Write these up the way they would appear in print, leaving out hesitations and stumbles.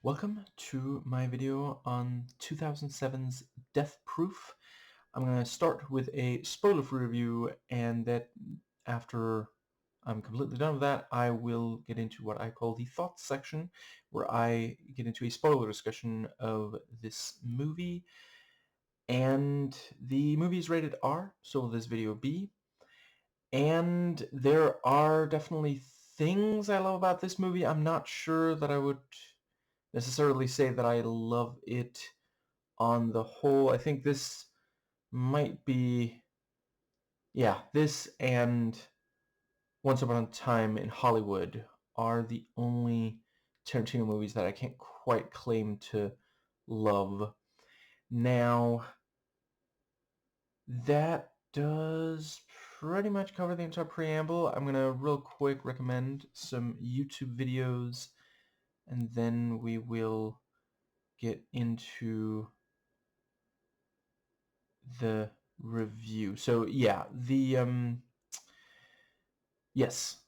Welcome to my video on 2007's Death Proof. I'm going to start with a spoiler-free review, and that after I'm completely done with that, I will get into what I call the thoughts section, where I get into a spoiler discussion of this movie. And the movie is rated R, so will this video be. And there are definitely things I love about this movie. I'm not sure that I would necessarily say that I love it on the whole. I think this might be, this and Once Upon a Time in Hollywood are the only Tarantino movies that I can't quite claim to love. Now, that does pretty much cover the entire preamble. I'm going to real quick recommend some YouTube videos, and then we will get into the review. So yeah, yes,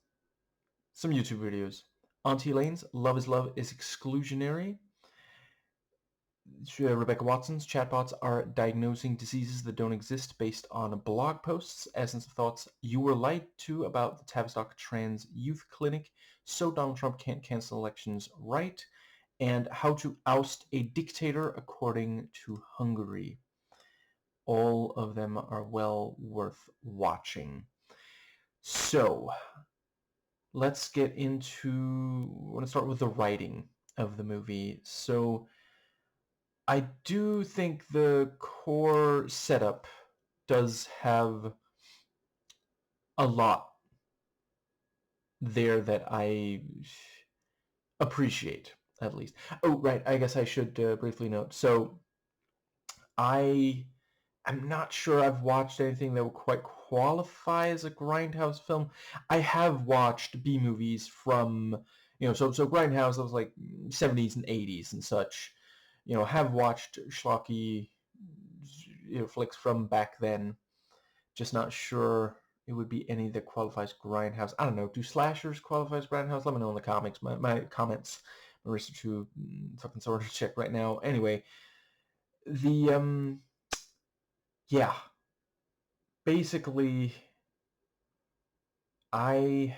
some YouTube videos. Auntie Elaine's Love is Love is Exclusionary. Rebecca Watson's Chatbots are diagnosing diseases that don't exist based on blog posts. Essence of Thoughts, You Were Lied to About the Tavistock Trans Youth Clinic, So Donald Trump Can't Cancel Elections Right, and How to Oust a Dictator According to Hungary. All of them are well worth watching. So, let's get into, I want to start with the writing of the movie. So, I do think the core setup does have a lot there that I appreciate, at least. Oh, right, I guess I should briefly note. So, I'm not sure I've watched anything that would quite qualify as a Grindhouse film. I have watched B movies from, so Grindhouse, that was like 70s and 80s and such. Have watched schlocky, flicks from back then. Just not sure it would be any that qualifies Grindhouse. I don't know. Do slashers qualify as Grindhouse? Let me know in the comics. My comments. My wrist are too fucking sore to check right now. Anyway, the yeah, basically, I'm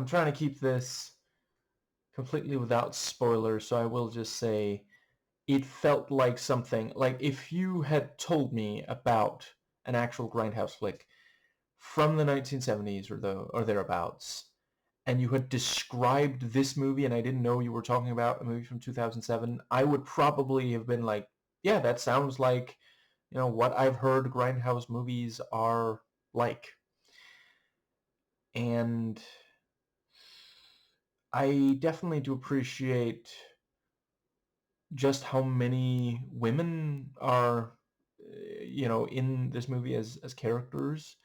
trying to keep this completely without spoilers, so I will just say it felt like something, like if you had told me about an actual Grindhouse flick from the 1970s or thereabouts, and you had described this movie and I didn't know you were talking about a movie from 2007, I would probably have been like, yeah, that sounds like what I've heard Grindhouse movies are like. And I definitely do appreciate just how many women are, in this movie as characters.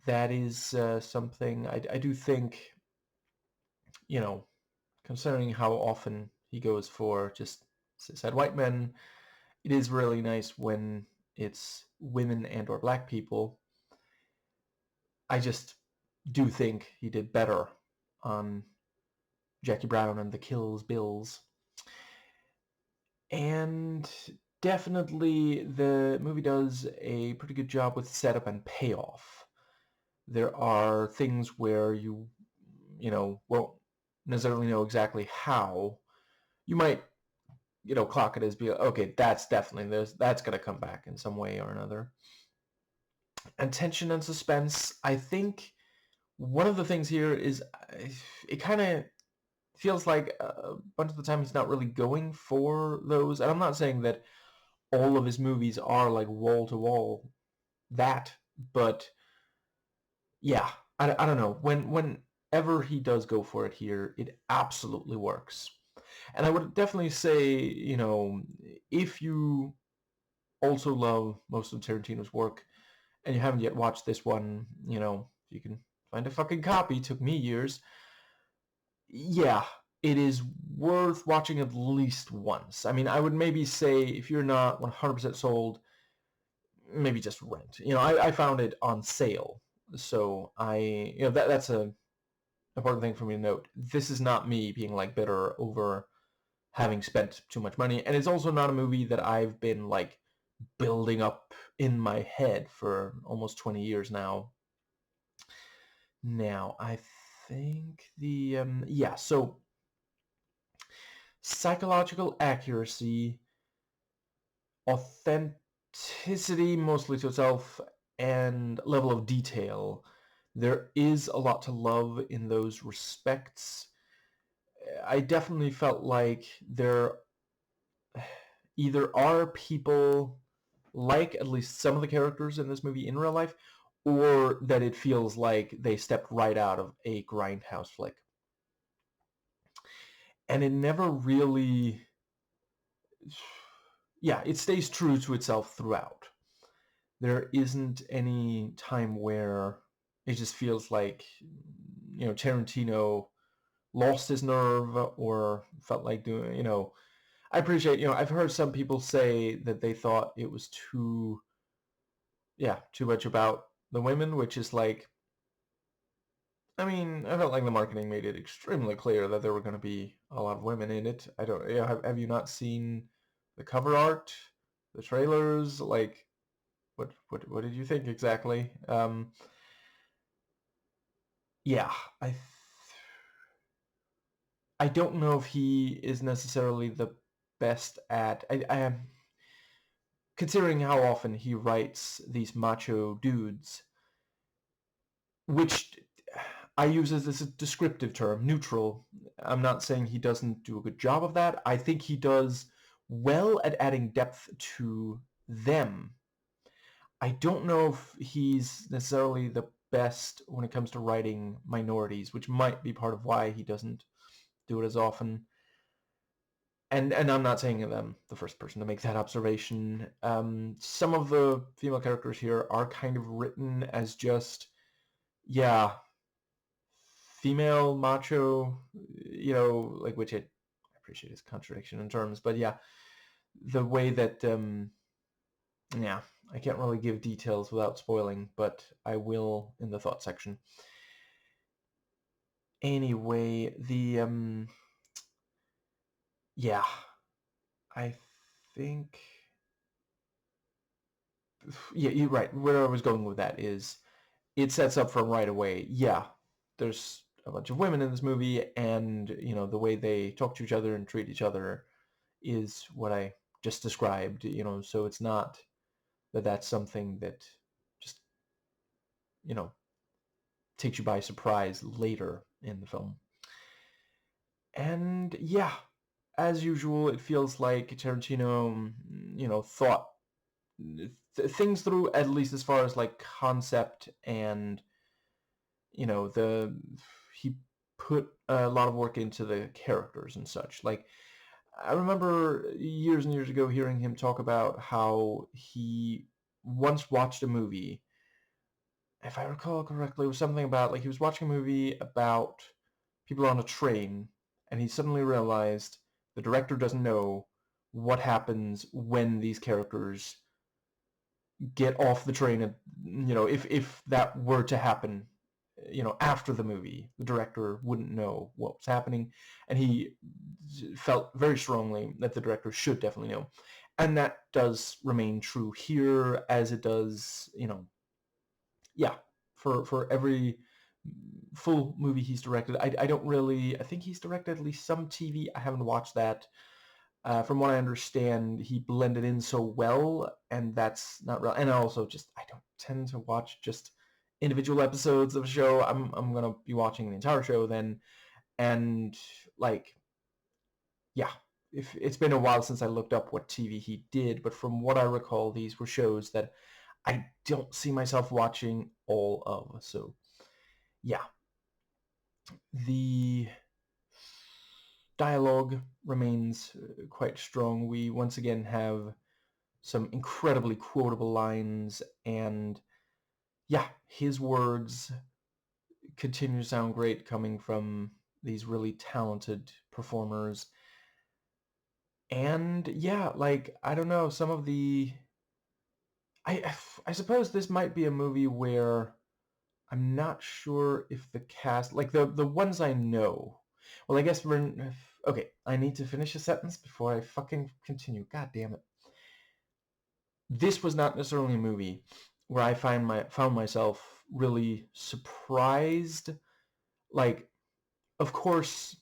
That is something I do think, considering how often he goes for just cis-het white men, it is really nice when it's women and or black people. I just do think he did better on Jackie Brown and the Kills Bills. And definitely the movie does a pretty good job with setup and payoff. There are things where you won't necessarily know exactly how. You might, clock it as be okay, that's definitely that's going to come back in some way or another. And tension and suspense, I think one of the things here is it kind of feels like a bunch of the time he's not really going for those. And I'm not saying that all of his movies are like wall to wall that, but yeah, I don't know. Whenever he does go for it here, it absolutely works. And I would definitely say, if you also love most of Tarantino's work and you haven't yet watched this one, if you can find a fucking copy, took me years. Yeah, it is worth watching at least once. I mean, I would maybe say if you're not 100% sold, maybe just rent. I found it on sale, so that's a important thing for me to note. This is not me being like bitter over having spent too much money, and it's also not a movie that I've been like building up in my head for almost 20 years now. Now, I think yeah, so psychological accuracy, authenticity mostly to itself, and level of detail. There is a lot to love in those respects. I definitely felt like there either are people like at least some of the characters in this movie in real life, or that it feels like they stepped right out of a grindhouse flick. And it never really, yeah, it stays true to itself throughout. There isn't any time where it just feels like, Tarantino lost his nerve or felt like doing, I appreciate, I've heard some people say that they thought it was too much about the women, which is like, I mean, I felt like the marketing made it extremely clear that there were going to be a lot of women in it. I don't, have you not seen the cover art, the trailers? Like, what did you think exactly? Yeah, I don't know if he is necessarily the best at. I am considering how often he writes these macho dudes, which I use as a descriptive term, neutral. I'm not saying he doesn't do a good job of that. I think he does well at adding depth to them. I don't know if he's necessarily the best when it comes to writing minorities, which might be part of why he doesn't do it as often. And I'm not saying that I'm the first person to make that observation. Some of the female characters here are kind of written as just, yeah, female macho, like, which I appreciate his contradiction in terms, but yeah, the way that, yeah, I can't really give details without spoiling, but I will in the thought section. Anyway, yeah, I think, yeah, you're right. Where I was going with that is it sets up from right away, yeah, there's a bunch of women in this movie, and, the way they talk to each other and treat each other is what I just described, so it's not that that's something that just, you know, takes you by surprise later in the film. And yeah, as usual, it feels like Tarantino, thought things through, at least as far as like concept and, he put a lot of work into the characters and such. Like, I remember years and years ago hearing him talk about how he once watched a movie, if I recall correctly, it was something about, like, he was watching a movie about people on a train, and he suddenly realized the director doesn't know what happens when these characters get off the train, and, if that were to happen, after the movie, the director wouldn't know what was happening, and he felt very strongly that the director should definitely know. And that does remain true here, as it does, yeah, for every full movie he's directed. I don't really, I think he's directed at least some TV. I haven't watched that. From what I understand, he blended in so well, and that's not real. And also, just, I don't tend to watch just individual episodes of a show. I'm gonna be watching the entire show then, and like, yeah, if it's been a while since I looked up what TV he did, but from what I recall, these were shows that I don't see myself watching all of. So yeah, the dialogue remains quite strong. We once again have some incredibly quotable lines, and yeah, his words continue to sound great coming from these really talented performers. And yeah, like, I don't know, some of the I suppose this might be a movie where I'm not sure if the cast, like the ones I know. Well, I guess we're okay. I need to finish a sentence before I fucking continue. God damn it. This was not necessarily a movie where I found myself really surprised. Like, of course,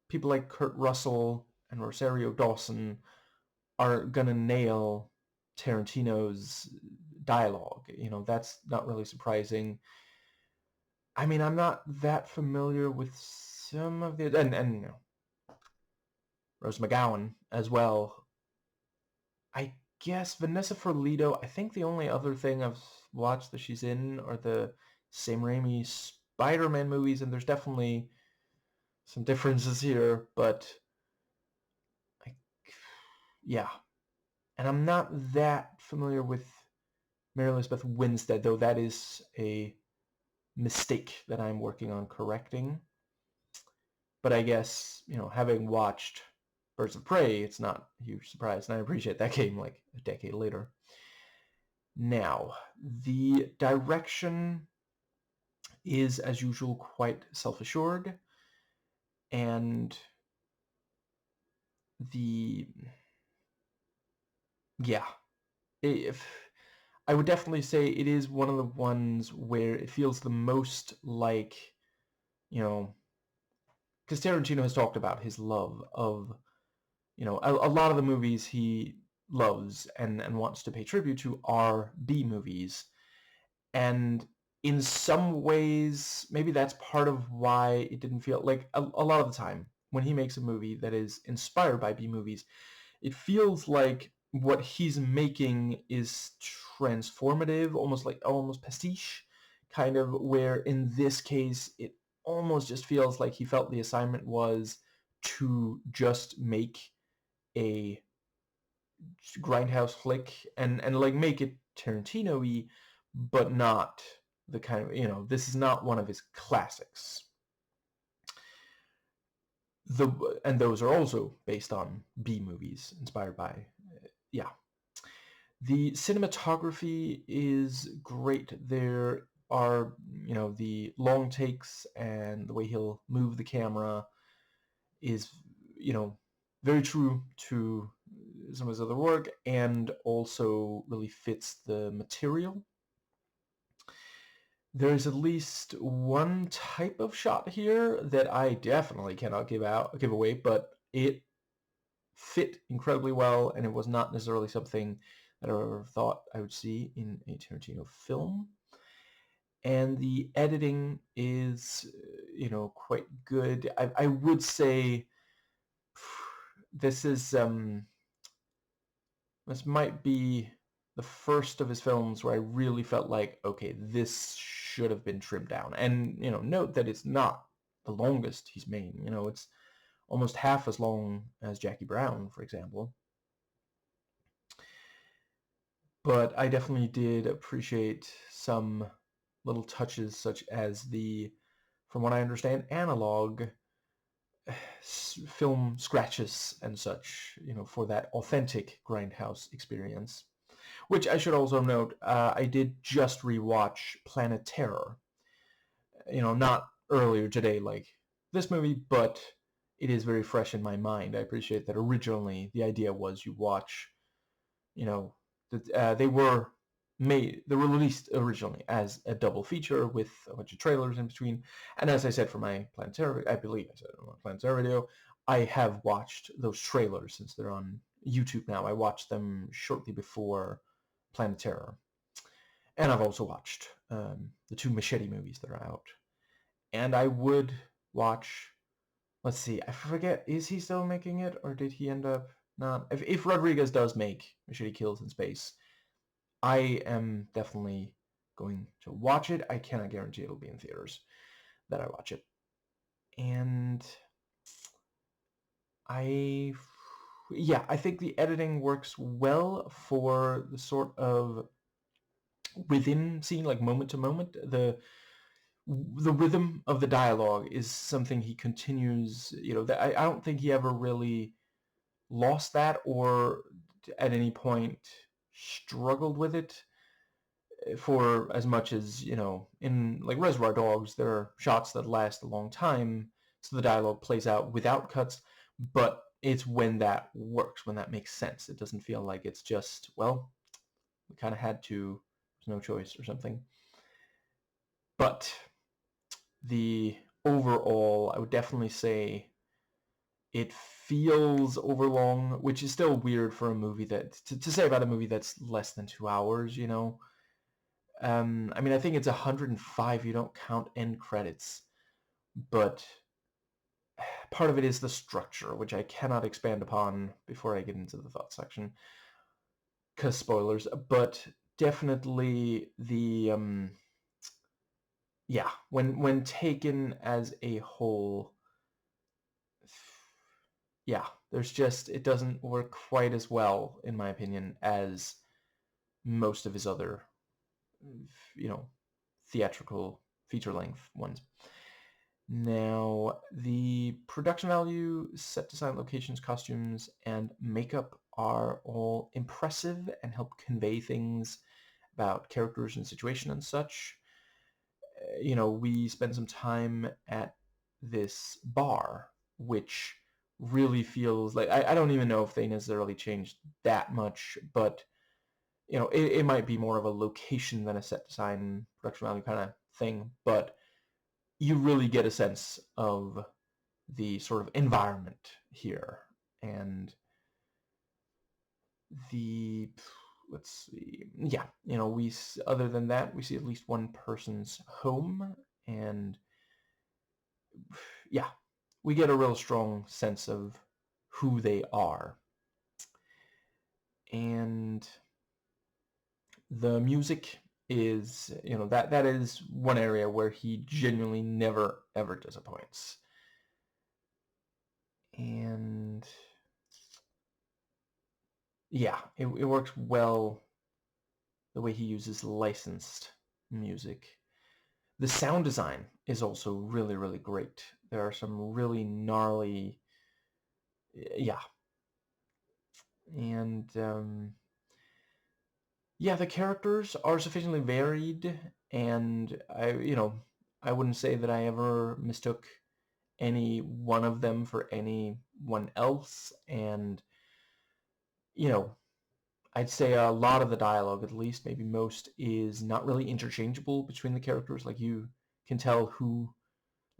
people like Kurt Russell and Rosario Dawson are gonna nail Tarantino's dialogue. That's not really surprising. I mean, I'm not that familiar with some of the and Rose McGowan as well. I guess Vanessa Ferlito. I think the only other thing I've watched that she's in are the Sam Raimi Spider-Man movies, and there's definitely some differences here, but I, yeah. And I'm not that familiar with Mary Elizabeth Winstead, though that is a mistake that I'm working on correcting. But I guess, having watched Birds of Prey, it's not a huge surprise, and I appreciate that came like a decade later. Now, the direction is, as usual, quite self-assured, and yeah, if I would definitely say it is one of the ones where it feels the most like, because Tarantino has talked about his love of, a lot of the movies he loves and wants to pay tribute to are B movies. And in some ways, maybe that's part of why it didn't feel like a lot of the time when he makes a movie that is inspired by B movies, it feels like what he's making is transformative, almost pastiche, kind of, where in this case it almost just feels like he felt the assignment was to just make a grindhouse flick and like make it Tarantino-y, but not the kind of, this is not one of his classics. And those are also based on B movies inspired by, yeah. The cinematography is great. There are, the long takes and the way he'll move the camera is, very true to some of his other work and also really fits the material. There's at least one type of shot here that I definitely cannot give away, but it fit incredibly well, and it was not necessarily something that I ever thought I would see in a Tarantino film. And the editing is, quite good. I would say this is this might be the first of his films where I really felt like, okay, this should have been trimmed down. And, note that it's not the longest he's made. It's almost half as long as Jackie Brown, for example. But I definitely did appreciate some little touches, such as the, from what I understand, analog film scratches and such, for that authentic grindhouse experience. Which I should also note, I did just rewatch Planet Terror. Not earlier today like this movie, but it is very fresh in my mind. I appreciate that originally the idea was you watch, that they were released originally as a double feature with a bunch of trailers in between. And as I said for my Planet Terror, I believe I said it on my Planet Terror video, I have watched those trailers since they're on YouTube now. I watched them shortly before Planet Terror. And I've also watched the two Machete movies that are out. And I would watch, let's see, I forget, is he still making it, or did he end up not? If Rodriguez does make Machete Kills in Space, I am definitely going to watch it. I cannot guarantee it'll be in theaters that I watch it. And I think the editing works well for the sort of within scene, like moment to moment. The rhythm of the dialogue is something he continues, that I don't think he ever really lost that or at any point struggled with it. for as much as, in like Reservoir Dogs, there are shots that last a long time, so the dialogue plays out without cuts, but it's when that works, when that makes sense. It doesn't feel like it's just, well, we kind of had to, there's no choice or something. But the overall, I would definitely say it feels overlong, which is still weird for a movie that, to say about a movie that's less than 2 hours, I mean, I think it's 105, you don't count end credits, but part of it is the structure, which I cannot expand upon before I get into the thought section, because spoilers, but definitely the, yeah, when taken as a whole, yeah, there's just, it doesn't work quite as well, in my opinion, as most of his other, theatrical feature-length ones. Now, the production value, set design, locations, costumes, and makeup are all impressive and help convey things about characters and situation and such. We spend some time at this bar, which really feels like, I don't even know if they necessarily changed that much, but it might be more of a location than a set design production value kind of thing, but you really get a sense of the sort of environment here. And let's see, yeah, other than that, we see at least one person's home, and yeah, we get a real strong sense of who they are. And the music is, that is one area where he genuinely never ever disappoints. And yeah, it works well the way he uses licensed music. The sound design is also really, really great. There are some really gnarly, yeah. And yeah, the characters are sufficiently varied, and I wouldn't say that I ever mistook any one of them for anyone else. And I'd say a lot of the dialogue, at least maybe most, is not really interchangeable between the characters. Like, you can tell who,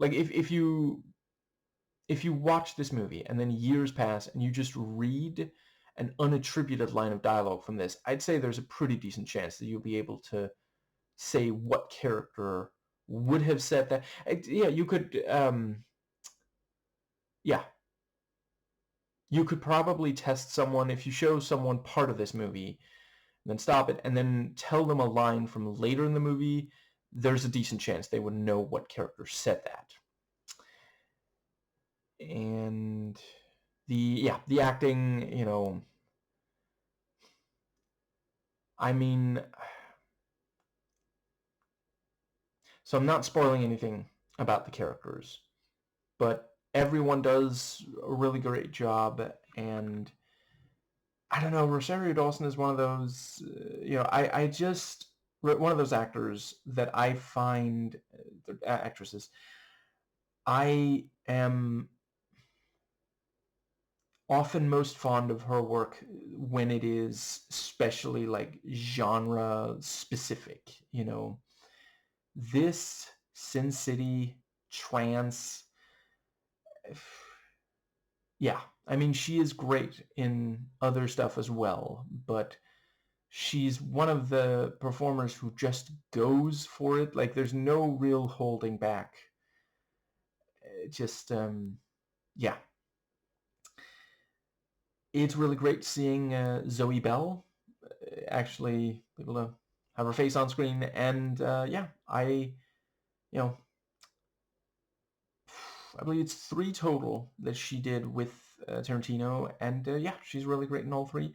like, if you watch this movie and then years pass and you just read an unattributed line of dialogue from this, I'd say there's a pretty decent chance that you'll be able to say what character would have said that. Yeah, you could, yeah, you could probably test someone if you show someone part of this movie, then stop it, and then tell them a line from later in the movie. There's a decent chance they would know what character said that. And the acting, I mean, so I'm not spoiling anything about the characters, but everyone does a really great job. And I don't know, Rosario Dawson is one of those, I just, one of those actors that I find, actresses, I am often most fond of her work when it is especially like genre specific. This Sin City trance, yeah, I mean, she is great in other stuff as well, but she's one of the performers who just goes for it. Like, there's no real holding back. Just yeah, it's really great seeing Zoe Bell actually able to have her face on screen. And yeah, you know I believe it's 3 total that she did with Tarantino, and yeah, she's really great in all 3.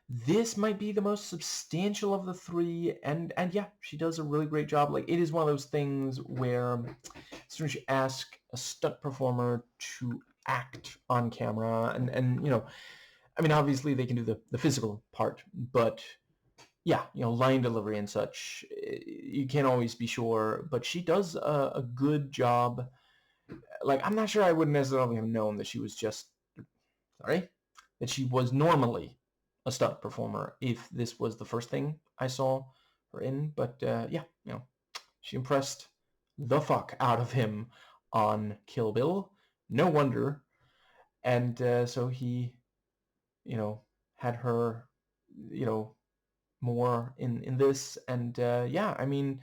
This might be the most substantial of the 3, and yeah, she does a really great job. Like, it is one of those things where as soon as you ask a stunt performer to act on camera, and I mean, obviously they can do the physical part, but yeah, line delivery and such, you can't always be sure, but she does a good job. Like, I'm not sure I would necessarily have known that she was just, sorry, that she was normally a stunt performer if this was the first thing I saw her in. But yeah, she impressed the fuck out of him on Kill Bill. No wonder. And so he, had her, more in this. And yeah, I mean,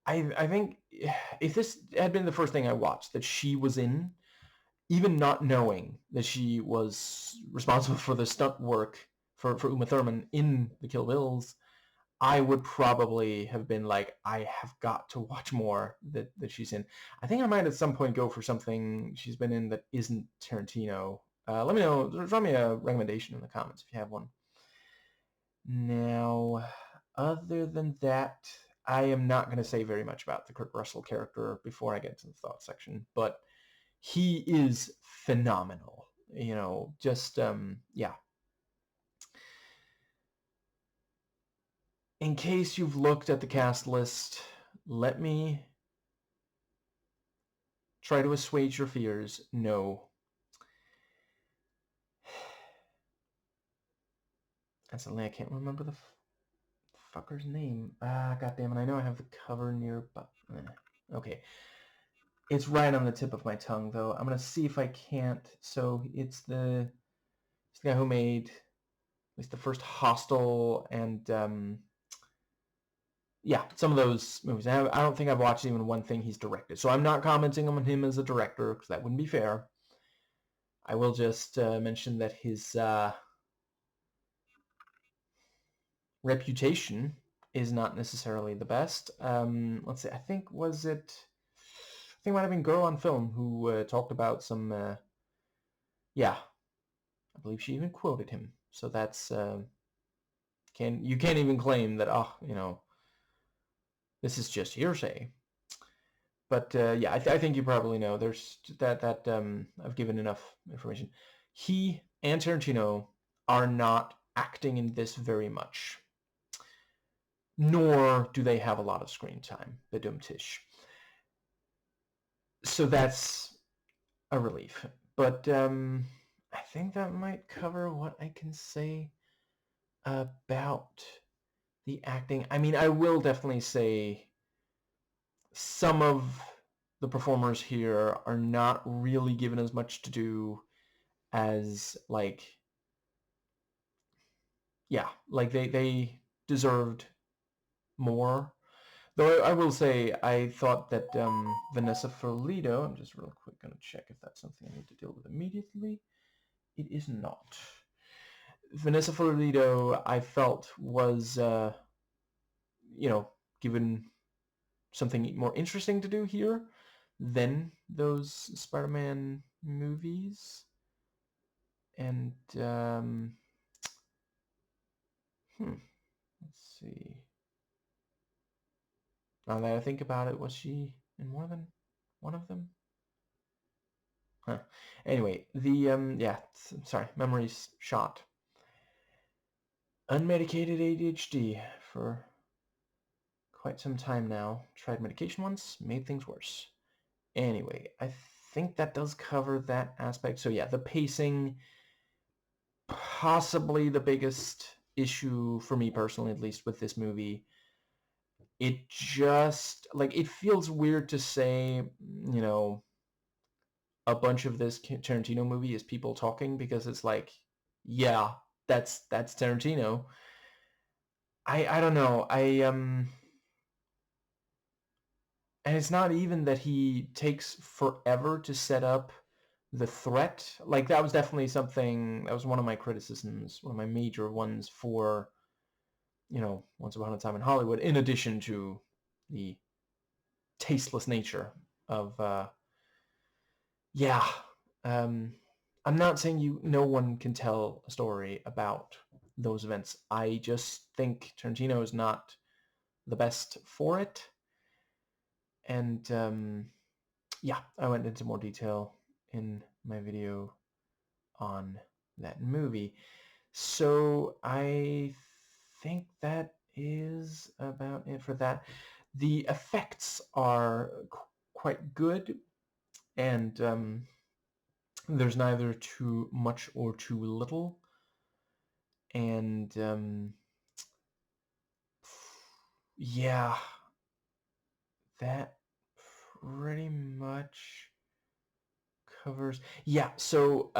I think if this had been the first thing I watched that she was in, even not knowing that she was responsible for the stunt work for Uma Thurman in the Kill Bills, I would probably have been like, I have got to watch more that she's in. I think I might at some point go for something she's been in that isn't Tarantino. Let me know. Drop me a recommendation in the comments if you have one. Now, other than that, I am not going to say very much about the Kurt Russell character before I get to the thought section, but he is phenomenal. Just, yeah. In case you've looked at the cast list, let me try to assuage your fears. No. And suddenly I can't remember the fucker's name. God damn it. I know I have the cover nearby. Okay. It's right on the tip of my tongue, though. I'm going to see if I can't. So it's the guy who made at least the first Hostel and yeah, some of those movies. I don't think I've watched even one thing he's directed. So I'm not commenting on him as a director because that wouldn't be fair. I will just mention that his reputation is not necessarily the best. Let's see. I think it might have been Girl on Film who talked about some. Yeah, I believe she even quoted him. So that's you can't even claim that. This is just hearsay. But yeah, I think you probably know. There's that I've given enough information. He and Tarantino are not acting in this very much, nor do they have a lot of screen time. Bedum tish. So that's a relief. But I think that might cover what I can say about the acting. I mean, I will definitely say some of the performers here are not really given as much to do as, like, yeah, like they deserved more. Though I will say I thought that Vanessa Ferlito, I'm just real quick going to check if that's something I need to deal with immediately. It is not. Vanessa Ferlito, I felt, was, given something more interesting to do here than those Spider-Man movies. And, let's see. Now that I think about it, was she in more than one of them? Huh. Anyway, yeah, sorry, memory's shot. Unmedicated ADHD for quite some time now. Tried medication once, made things worse. Anyway, I think that does cover that aspect. So yeah, the pacing, possibly the biggest issue for me personally, at least with this movie. It just, like, it feels weird to say, a bunch of this Tarantino movie is people talking, because it's like, yeah, that's Tarantino. I don't know. And it's not even that he takes forever to set up the threat. Like, that was definitely something that was one of my criticisms, one of my major ones for, Once Upon a Time in Hollywood, in addition to the tasteless nature of yeah. I'm not saying no one can tell a story about those events. I just think Tarantino is not the best for it. And yeah, I went into more detail in my video on that movie. So I think that is about it for that. The effects are quite good, and there's neither too much or too little. And yeah, that pretty much covers. Yeah, so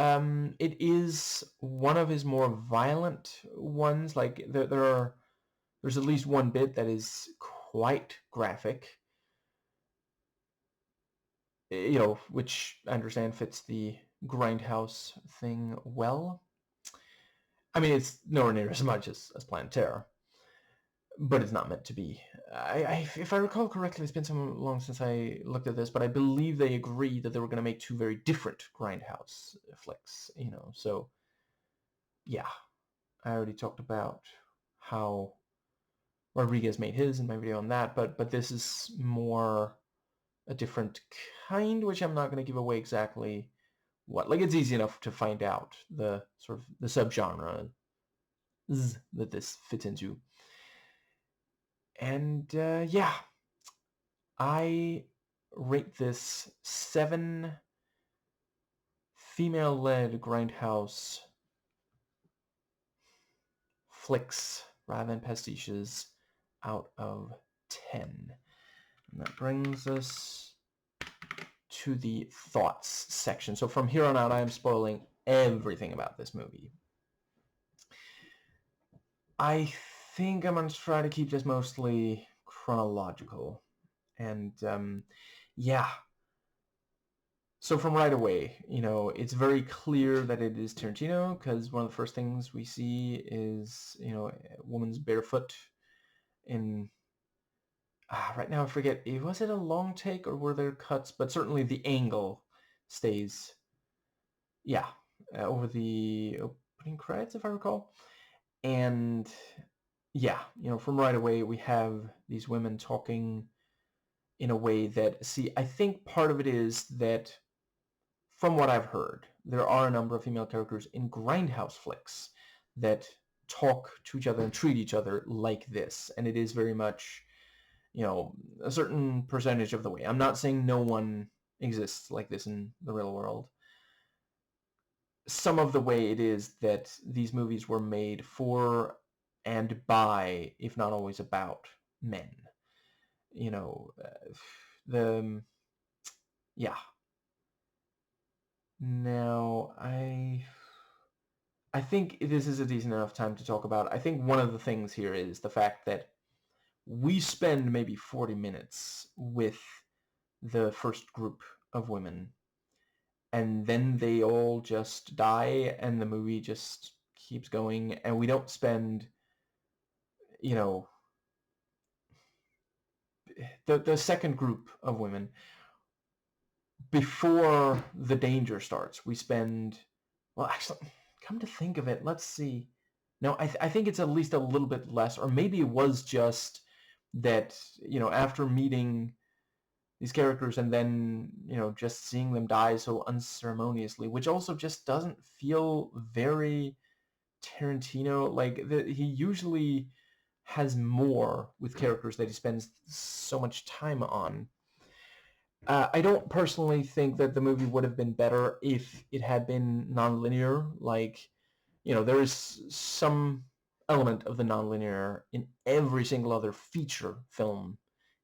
it is one of his more violent ones. Like there's at least one bit that is quite graphic. You know, which I understand fits the grindhouse thing well. I mean, it's nowhere near as much as Planet Terror, but it's not meant to be. If I recall correctly, it's been so long since I looked at this, but I believe they agreed that they were going to make two very different grindhouse flicks. You know, so yeah, I already talked about how Rodriguez made his in my video on that, but this is more a different kind, which I'm not going to give away exactly what. Like, it's easy enough to find out the sort of the subgenre that this fits into. And yeah, I rate this 7 female-led grindhouse flicks rather than pastiches out of 10. And that brings us to the thoughts section. So from here on out, I am spoiling everything about this movie. I think I'm going to try to keep this mostly chronological. And yeah. So from right away, you know, it's very clear that it is Tarantino, because one of the first things we see is, you know, a woman's barefoot in... right now I forget, was it a long take or were there cuts? But certainly the angle stays, yeah, over the opening credits, if I recall. And yeah, you know, from right away we have these women talking in a way that, see, I think part of it is that, from what I've heard, there are a number of female characters in grindhouse flicks that talk to each other and treat each other like this. And it is very much, you know, a certain percentage of the way. I'm not saying no one exists like this in the real world. Some of the way it is that these movies were made for and by, if not always about, men. You know, yeah. Now, I think this is a decent enough time to talk about. I think one of the things here is the fact that we spend maybe 40 minutes with the first group of women, and then they all just die, and the movie just keeps going, and we don't spend, you know, the second group of women, before the danger starts, we spend, well, actually, come to think of it, let's see. No, I think it's at least a little bit less, or maybe it was just that, you know, after meeting these characters and then, you know, just seeing them die so unceremoniously, which also just doesn't feel very Tarantino. Like, he usually has more with characters that he spends so much time on. I don't personally think that the movie would have been better if it had been non-linear. Like, you know, there is some element of the non-linear in every single other feature film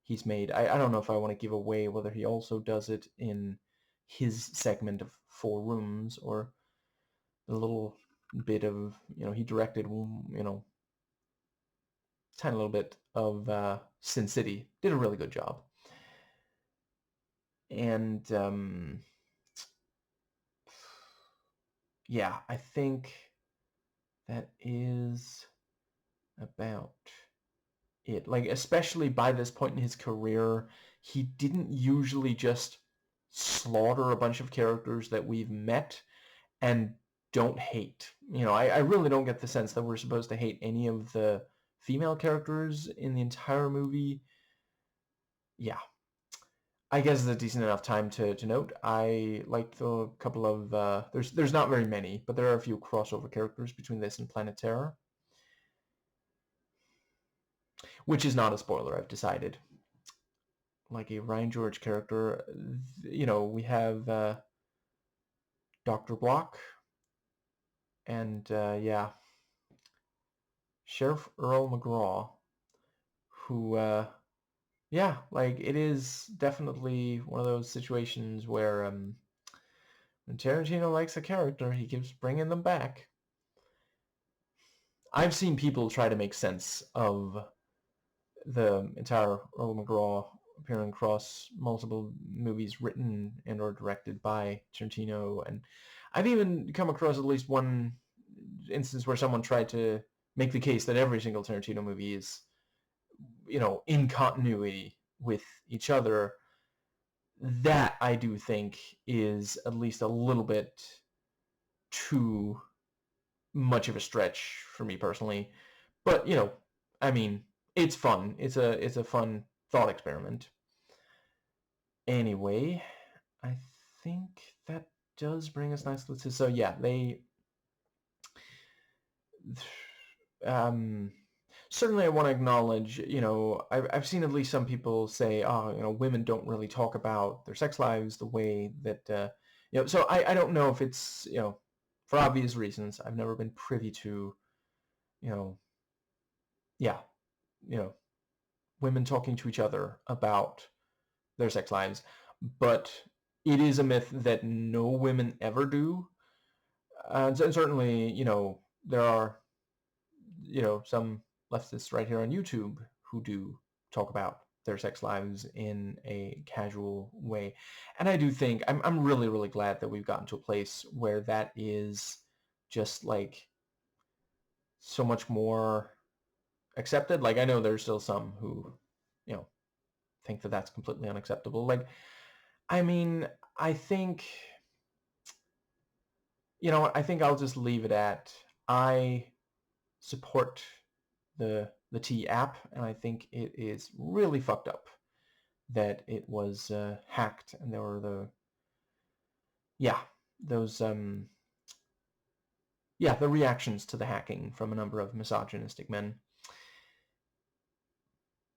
he's made. I don't know if I want to give away whether he also does it in his segment of Four Rooms, or the little bit of, you know, he directed, you know, tiny little bit of Sin City. Did a really good job. And yeah, I think that is about it. Like, especially by this point in his career, he didn't usually just slaughter a bunch of characters that we've met and don't hate. You know, I really don't get the sense that we're supposed to hate any of the female characters in the entire movie. Yeah. I guess it's a decent enough time to note. I liked a couple of... there's not very many, but there are a few crossover characters between this and Planet Terror. which is not a spoiler, I've decided. Like a Ryan George character, we have Dr. Block and Sheriff Earl McGraw, who like it is definitely one of those situations where when Tarantino likes a character, he keeps bringing them back. I've seen people try to make sense of the entire Earl McGraw appearing across multiple movies written and or directed by Tarantino, and I've even come across at least one instance where someone tried to make the case that every single Tarantino movie is, in continuity with each other. That I do think is at least a little bit too much of a stretch for me personally. But, I mean, it's fun. It's a fun thought experiment. Anyway, I think that does bring us nicely to, so yeah, they certainly I want to acknowledge, I've seen at least some people say, oh, women don't really talk about their sex lives the way that, so I don't know if it's, for obvious reasons, I've never been privy to, yeah, women talking to each other about their sex lives, but it is a myth that no women ever do. And certainly, there are, some leftists right here on YouTube who do talk about their sex lives in a casual way. And I do think, I'm really, really glad that we've gotten to a place where that is just like so much more accepted. Like, I know there's still some who, think that that's completely unacceptable. Like, I mean, I think, I think I'll just leave it at, I support the T app, and I think it is really fucked up that it was hacked, and there were those the reactions to the hacking from a number of misogynistic men.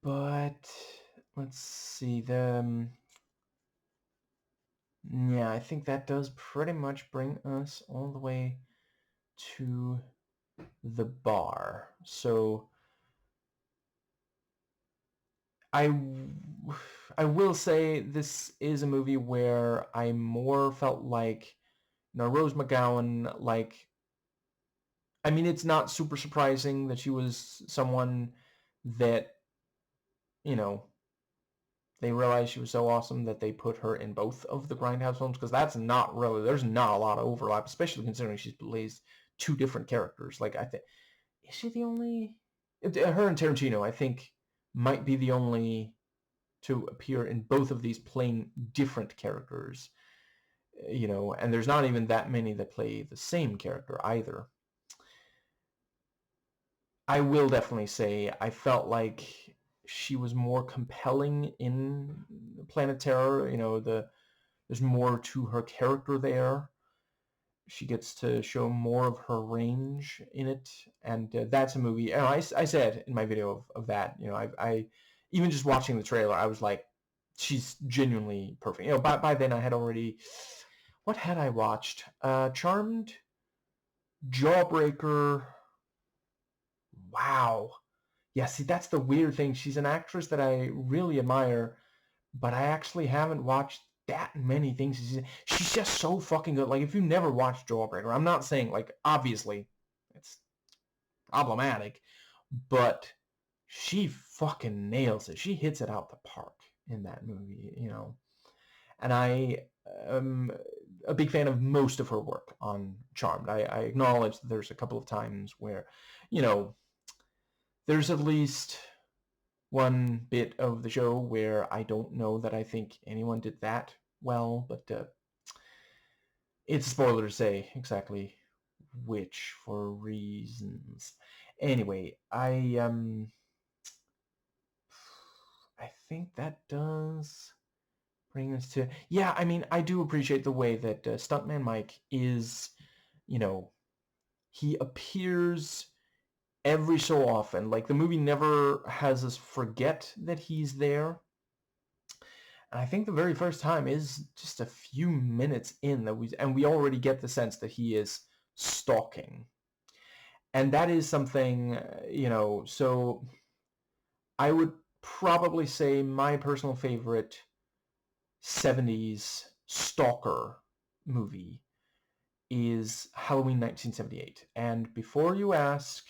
But let's see, I think that does pretty much bring us all the way to the bar. So I will say this is a movie where I more felt like, Rose McGowan, like, I mean, it's not super surprising that she was someone that, they realized she was so awesome that they put her in both of the Grindhouse films, because there's not a lot of overlap, especially considering she plays two different characters. Like, I think, is she the only, her and Tarantino, I think, might be the only to appear in both of these playing different characters, and there's not even that many that play the same character either. I will definitely say I felt like she was more compelling in Planet Terror. There's more to her character there. She gets to show more of her range in it, and that's a movie. And I said in my video of that, I even just watching the trailer, I was like, she's genuinely perfect. By then I had already, what had I watched? Charmed, Jawbreaker. Wow. Yeah, see, that's the weird thing. She's an actress that I really admire, but I actually haven't watched that many things. She's just so fucking good. Like, if you never watched Jawbreaker, I'm not saying, like, obviously, it's problematic, but she fucking nails it. She hits it out the park in that movie, And I am a big fan of most of her work on Charmed. I acknowledge that there's a couple of times where, there's at least one bit of the show where I don't know that I think anyone did that well, but it's a spoiler to say exactly which for reasons. Anyway, I think that does bring us to, I mean, I do appreciate the way that Stuntman Mike is, he appears every so often. Like, the movie never has us forget that he's there. And I think the very first time is just a few minutes in that we already get the sense that he is stalking. And that is something, so I would probably say my personal favorite 70s stalker movie is Halloween 1978. And before you ask,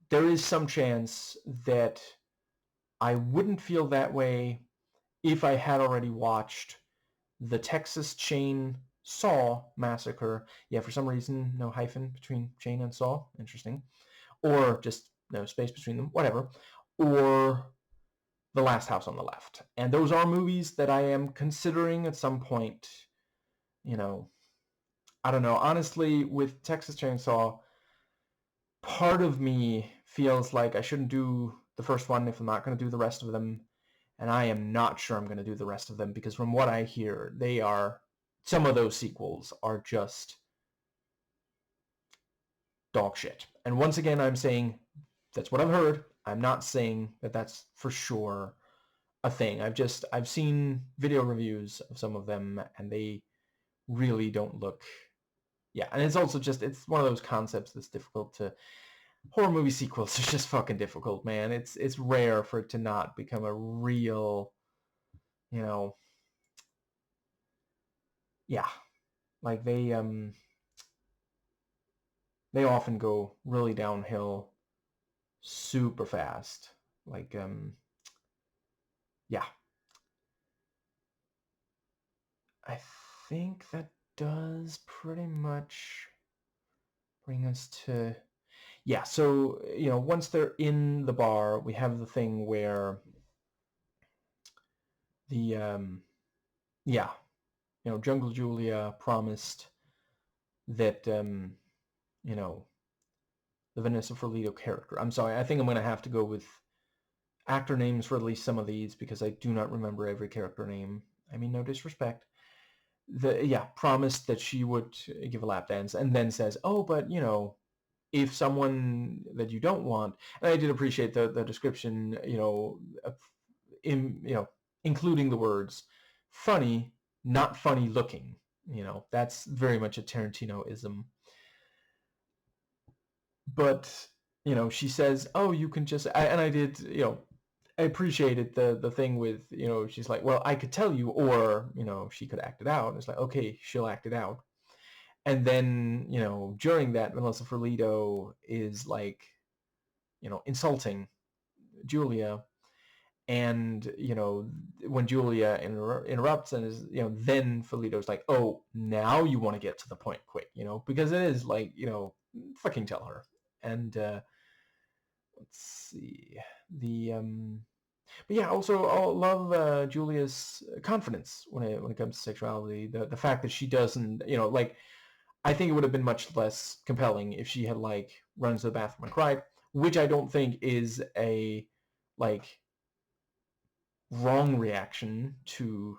there is some chance that I wouldn't feel that way if I had already watched the Texas Chainsaw Massacre. Yeah, for some reason, no hyphen between chain and saw. Interesting. Or just no space between them. Whatever. Or The Last House on the Left. And those are movies that I am considering at some point, I don't know. Honestly, with Texas Chainsaw, part of me feels like I shouldn't do the first one if I'm not going to do the rest of them. And I am not sure I'm going to do the rest of them because from what I hear, some of those sequels are just dog shit. And once again, I'm saying that's what I've heard. I'm not saying that that's for sure a thing. I've seen video reviews of some of them and they really don't look, yeah. And it's also just, it's one of those concepts that's difficult to, horror movie sequels are just fucking difficult, man. It's rare for it to not become a real, yeah, like they often go really downhill super fast. Like, yeah. I think that does pretty much bring us to, yeah, so, once they're in the bar, we have the thing where the, yeah, Jungle Julia promised that, the Vanessa Ferlito character. I'm sorry, I think I'm going to have to go with actor names for at least some of these because I do not remember every character name. I mean, no disrespect. Promised that she would give a lap dance and then says, oh, but, if someone that you don't want, and I did appreciate the description, including the words funny, not funny looking. That's very much a Tarantino-ism. But, she says, oh, you can just, and I did, I appreciated the thing with, she's like, well, I could tell you, or, she could act it out. It's like, okay, she'll act it out. And then, during that, Melissa Ferlito is like, insulting Julia. And, when Julia interrupts and is, then Ferlito's like, oh, now you want to get to the point quick, because it is like, fucking tell her. And let's see. But yeah, also I love Julia's confidence when it comes to sexuality. The fact that she doesn't, like, I think it would have been much less compelling if she had like run to the bathroom and cried, which I don't think is a like wrong reaction to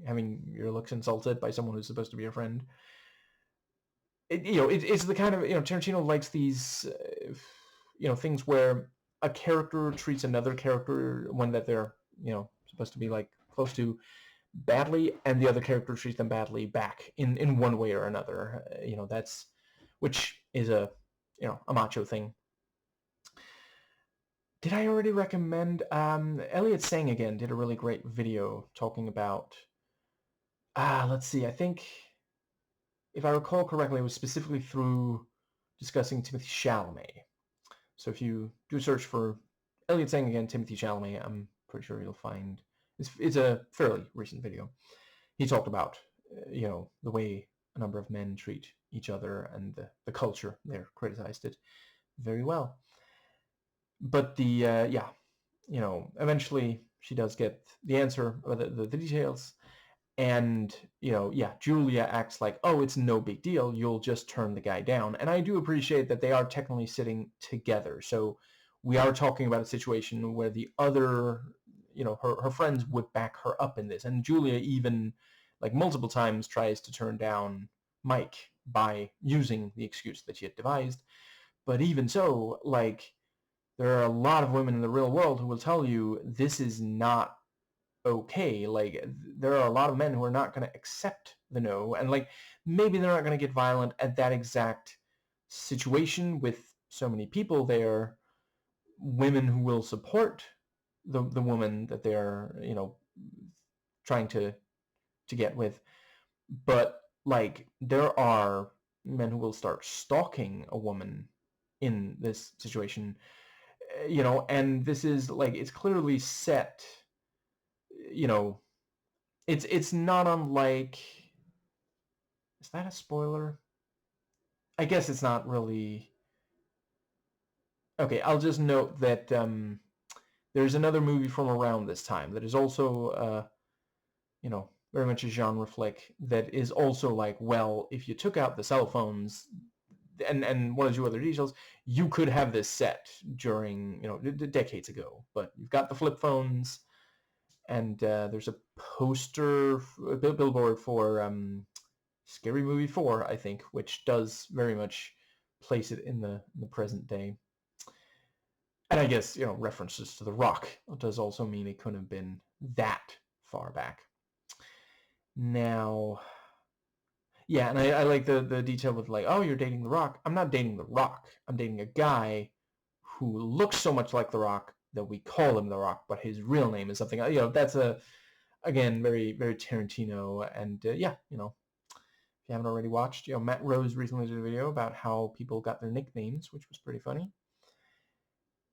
having your looks insulted by someone who's supposed to be your friend. It's the kind of Tarantino likes these things where a character treats another character, one that they're supposed to be like close to, badly, and the other character treats them badly back in one way or another. That's, which is a macho thing. Did I already recommend Elliot Sang again did a really great video talking about let's see, I think if I recall correctly, it was specifically through discussing Timothée Chalamet. So if you do search for Elliot Sang again, Timothée Chalamet, I'm pretty sure you'll find it's a fairly recent video. He talked about the way a number of men treat each other and the culture there, criticized it very well. But eventually she does get the answer, or the details, and Julia acts like, oh, it's no big deal, you'll just turn the guy down. And I do appreciate that they are technically sitting together, so we are talking about a situation where the other, her friends would back her up in this, and Julia even like multiple times tries to turn down Mike by using the excuse that she had devised. But even so, like, there are a lot of women in the real world who will tell you this is not okay. Like, there are a lot of men who are not going to accept the no, and like maybe they're not going to get violent at that exact situation with so many people there. Women who will support the woman that they're trying to get with, but like there are men who will start stalking a woman in this situation, and this is like it's clearly set, you know it's not unlike, is that a spoiler? I guess it's not really. Okay, I'll just note that there's another movie from around this time that is also very much a genre flick that is also like, well, if you took out the cell phones and one or two other details, you could have this set during decades ago, but you've got the flip phones, and there's a poster, a billboard for Scary Movie 4, I think, which does very much place it in the present day. And I guess, references to The Rock does also mean it couldn't have been that far back. Now, yeah, and I like the detail with like, oh, you're dating The Rock. I'm not dating The Rock. I'm dating a guy who looks so much like The Rock that we call him The Rock, but his real name is something, that's again, very, very Tarantino. And yeah, if you haven't already watched, Matt Rose recently did a video about how people got their nicknames, which was pretty funny.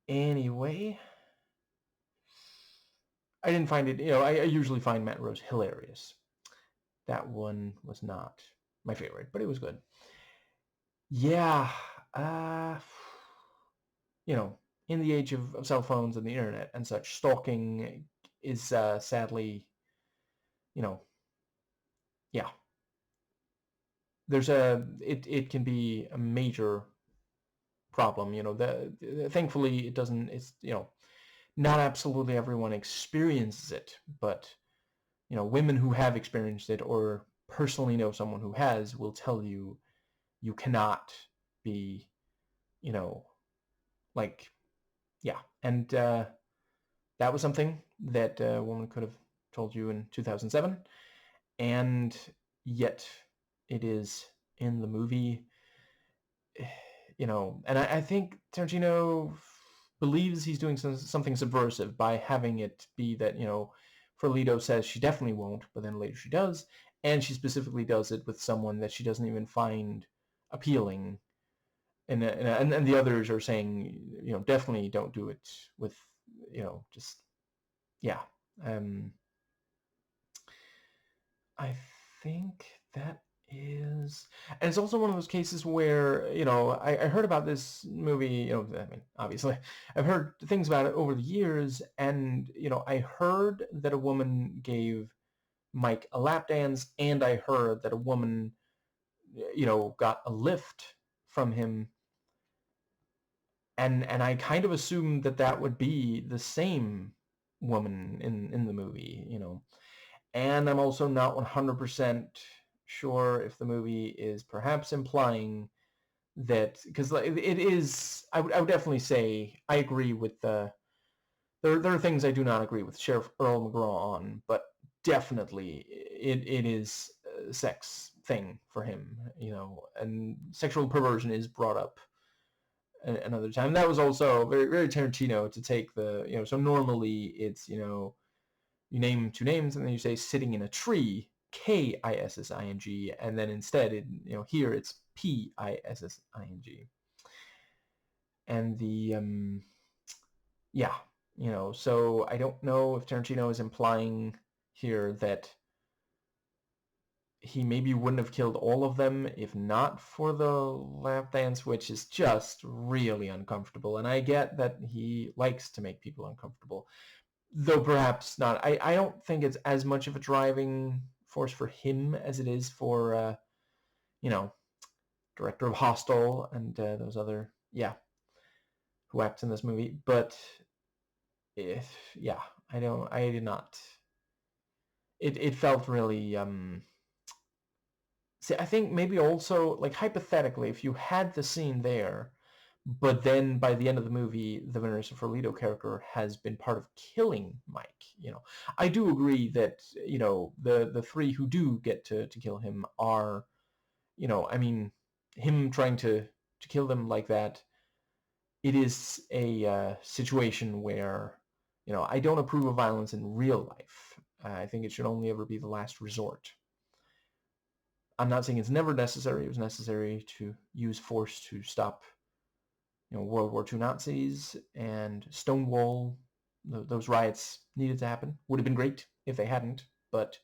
Anyway, I didn't find it, I usually find Matt Rose hilarious. That one was not my favorite, but it was good. Yeah, in the age of cell phones and the internet and such, stalking is sadly, yeah. It can be a major problem. Thankfully it doesn't. It's not absolutely everyone experiences it, but women who have experienced it or personally know someone who has will tell you you cannot be, like, yeah. And that was something that a woman could have told you in 2007, and yet it is in the movie. And I think Tarantino believes he's doing something subversive by having it be that, Ferlito says she definitely won't, but then later she does, and she specifically does it with someone that she doesn't even find appealing, and the others are saying, definitely don't do it with, just, yeah. I think that is, and it's also one of those cases where, I heard about this movie, I mean, obviously, I've heard things about it over the years, and, I heard that a woman gave Mike a lap dance, and I heard that a woman, got a lift from him, and I kind of assumed that would be the same woman in the movie, And I'm also not 100% sure if the movie is perhaps implying that, because it is, I would definitely say I agree with there are things I do not agree with Sheriff Earl McGraw on, but definitely it is a sex thing for him, and sexual perversion is brought up another time. That was also very, very Tarantino to take so normally it's, you name two names and then you say sitting in a tree, Kissing, and then instead here it's Pissing. And yeah, so I don't know if Tarantino is implying here that he maybe wouldn't have killed all of them if not for the lap dance, which is just really uncomfortable. And I get that he likes to make people uncomfortable, though perhaps not. I don't think it's as much of a driving force for him as it is for, director of Hostel and those other, who acts in this movie. But I did not. It felt really, see, I think maybe also, like, hypothetically, if you had the scene there, But then by the end of the movie, the Vanessa Ferlito character has been part of killing Mike. I do agree that the three who do get to kill him are, I mean, him trying to kill them like that. It is a situation where I don't approve of violence in real life. I think it should only ever be the last resort. I'm not saying it's never necessary. It was necessary to use force to stop World War II Nazis and Stonewall. Those riots needed to happen. Would have been great if they hadn't, but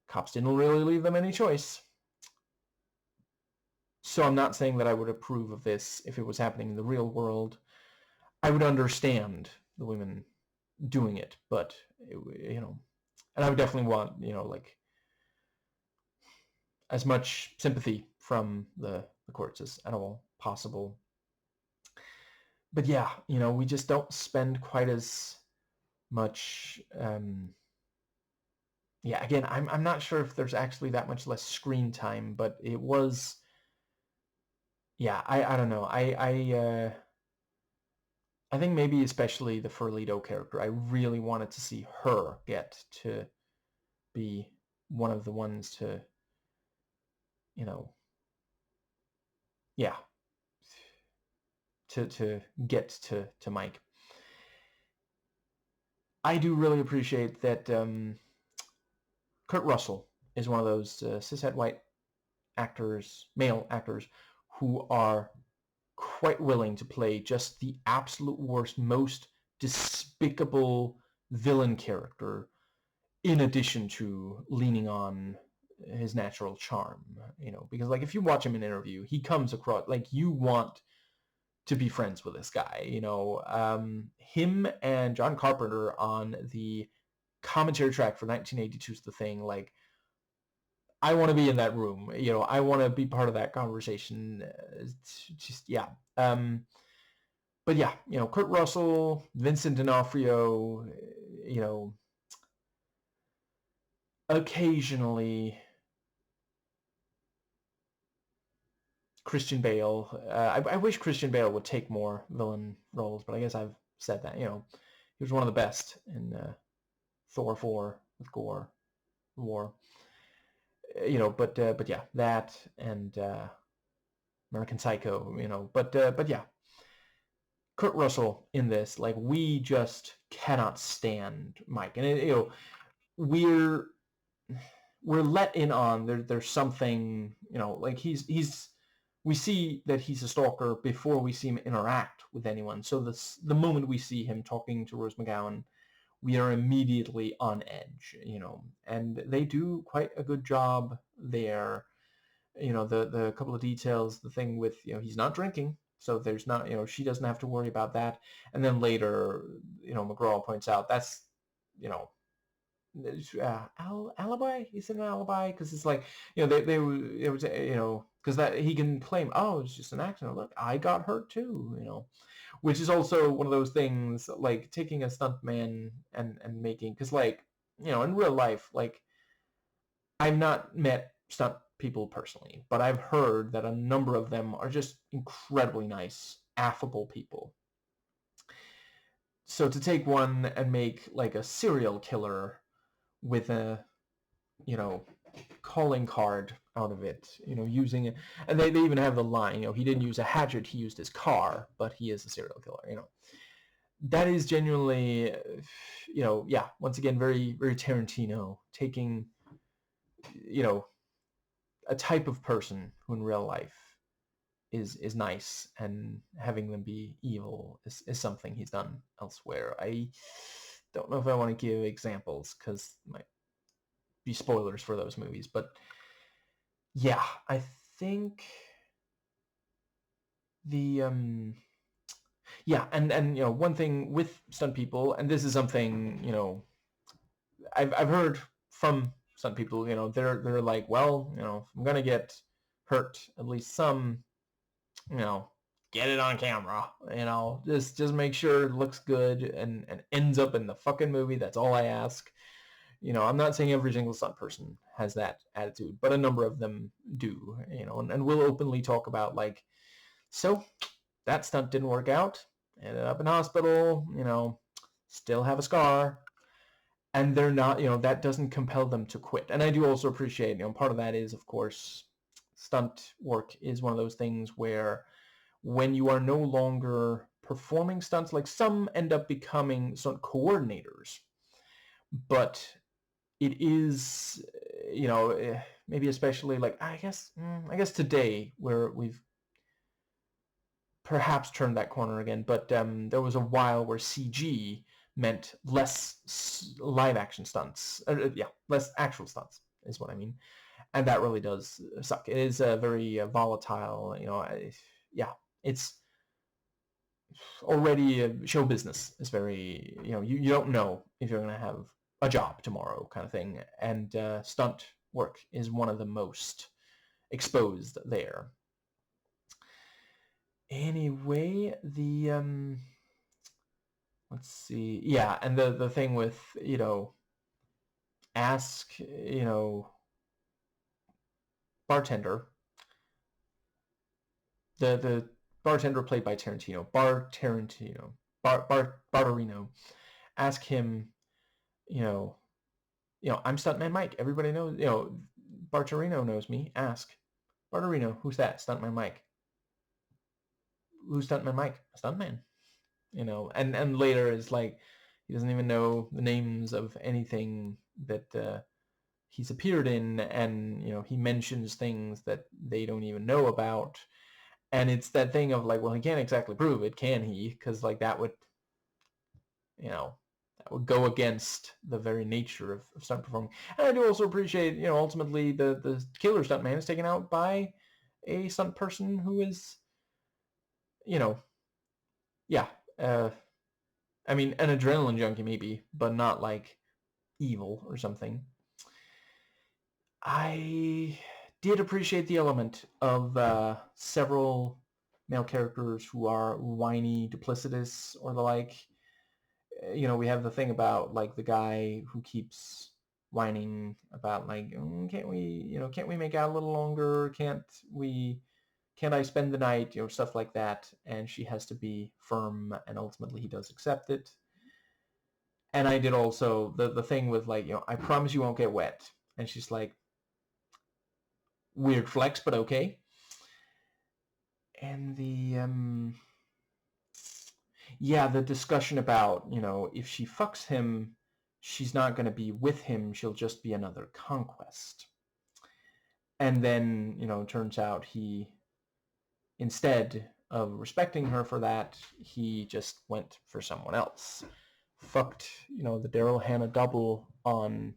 cops didn't really leave them any choice. So I'm not saying that I would approve of this if it was happening in the real world. I would understand the women doing it, but and I would definitely want like as much sympathy from the courts as at all possible. But yeah, we just don't spend quite as much. Yeah, again, I'm not sure if there's actually that much less screen time, but it was. Yeah, I don't know. I think maybe especially the Ferlito character. I really wanted to see her get to be one of the ones to, yeah, to get to Mike. I do really appreciate that Kurt Russell is one of those cishet white actors, male actors, who are quite willing to play just the absolute worst, most despicable villain character, in addition to leaning on his natural charm. Because like if you watch him in an interview, he comes across like you want to be friends with this guy. Him and John Carpenter on the commentary track for 1982's The Thing, like, I want to be in that room. I want to be part of that conversation. It's just, yeah. But yeah, Kurt Russell, Vincent D'Onofrio, occasionally Christian Bale. I wish Christian Bale would take more villain roles, but I guess I've said that. He was one of the best in Thor 4 with Gore War. But yeah, that and American Psycho. But yeah, Kurt Russell in this, like, we just cannot stand Mike, and we're let in on there's something, like he's we see that he's a stalker before we see him interact with anyone. So the moment we see him talking to Rose McGowan, we are immediately on edge, and they do quite a good job there. The couple of details, the thing with, he's not drinking, so there's not, she doesn't have to worry about that. And then later, McGraw points out that's, alibi. Is it an alibi? Because it's like, it was, because that he can claim, oh, it's just an accident. Look, I got hurt too, which is also one of those things, like taking a stuntman and making, because like, in real life, like, I've not met stunt people personally, but I've heard that a number of them are just incredibly nice, affable people. So to take one and make like a serial killer with a, calling card out of it, using it, and they even have the line, he didn't use a hatchet, he used his car, but he is a serial killer, that is genuinely, yeah, once again, very, very Tarantino, taking, a type of person who in real life is nice, and having them be evil is something he's done elsewhere. I don't know if I want to give examples because it might be spoilers for those movies, but yeah, I think the yeah, and one thing with stunt people, and this is something, I've heard from some people, they're like, well, if I'm gonna get hurt, at least some, get it on camera, just make sure it looks good and ends up in the fucking movie. That's all I ask. I'm not saying every single stunt person has that attitude, but a number of them do, and we'll openly talk about, like, so that stunt didn't work out. Ended up in hospital, still have a scar. And they're not, that doesn't compel them to quit. And I do also appreciate, part of that is, of course, stunt work is one of those things where when you are no longer performing stunts, like some end up becoming stunt coordinators, but it is, maybe especially like, I guess today where we've perhaps turned that corner again, but there was a while where CG meant less live action stunts. Less actual stunts is what I mean. And that really does suck. It is a very volatile, it's already show business is very, you don't know if you're going to have a job tomorrow kind of thing. And stunt work is one of the most exposed there. Anyway, let's see. Yeah, and the thing with, ask, bartender. The bartender played by Tarantino. Barterino. Ask him, I'm Stuntman Mike. Everybody knows, Barterino knows me. Ask. Barterino, who's that? Stuntman Mike. Who's Stuntman Mike? A stuntman. And later is like, he doesn't even know the names of anything that he's appeared in, and he mentions things that they don't even know about. And it's that thing of like, well, he can't exactly prove it, can he? Because like that would go against the very nature of stunt performing. And I do also appreciate, ultimately the killer stuntman is taken out by a stunt person who is, I mean, an adrenaline junkie maybe, but not like evil or something. I did appreciate the element of several male characters who are whiny, duplicitous, or the like. We have the thing about like the guy who keeps whining about like, can't we make out a little longer? Can't I spend the night? Stuff like that. And she has to be firm, and ultimately he does accept it. And I did also the thing with like, I promise you won't get wet. And she's like, weird flex, but okay. And the discussion about, if she fucks him, she's not going to be with him. She'll just be another conquest. And then, it turns out he, instead of respecting her for that, he just went for someone else. Fucked, the Daryl Hannah double on,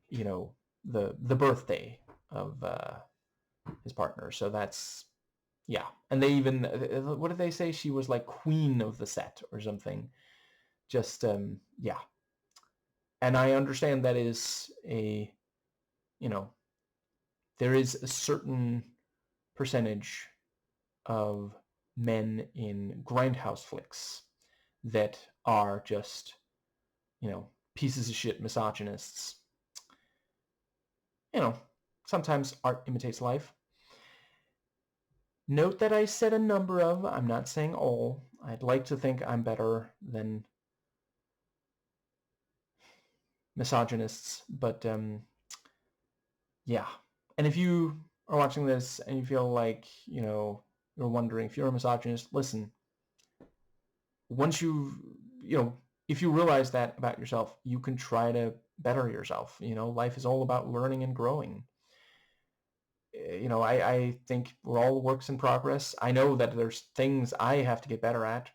the birthday of his partner. So that's, yeah. And they even, what did they say? She was like queen of the set or something. Just, yeah. And I understand that is a, there is a certain percentage of men in grindhouse flicks that are just, pieces of shit misogynists. Sometimes art imitates life. Note that I said a number of, I'm not saying all. I'd like to think I'm better than misogynists, but yeah. And if you are watching this and you feel like, you're wondering if you're a misogynist, listen. Once if you realize that about yourself, you can try to better yourself. Life is all about learning and growing. I think we're all works in progress. I know that there's things I have to get better at.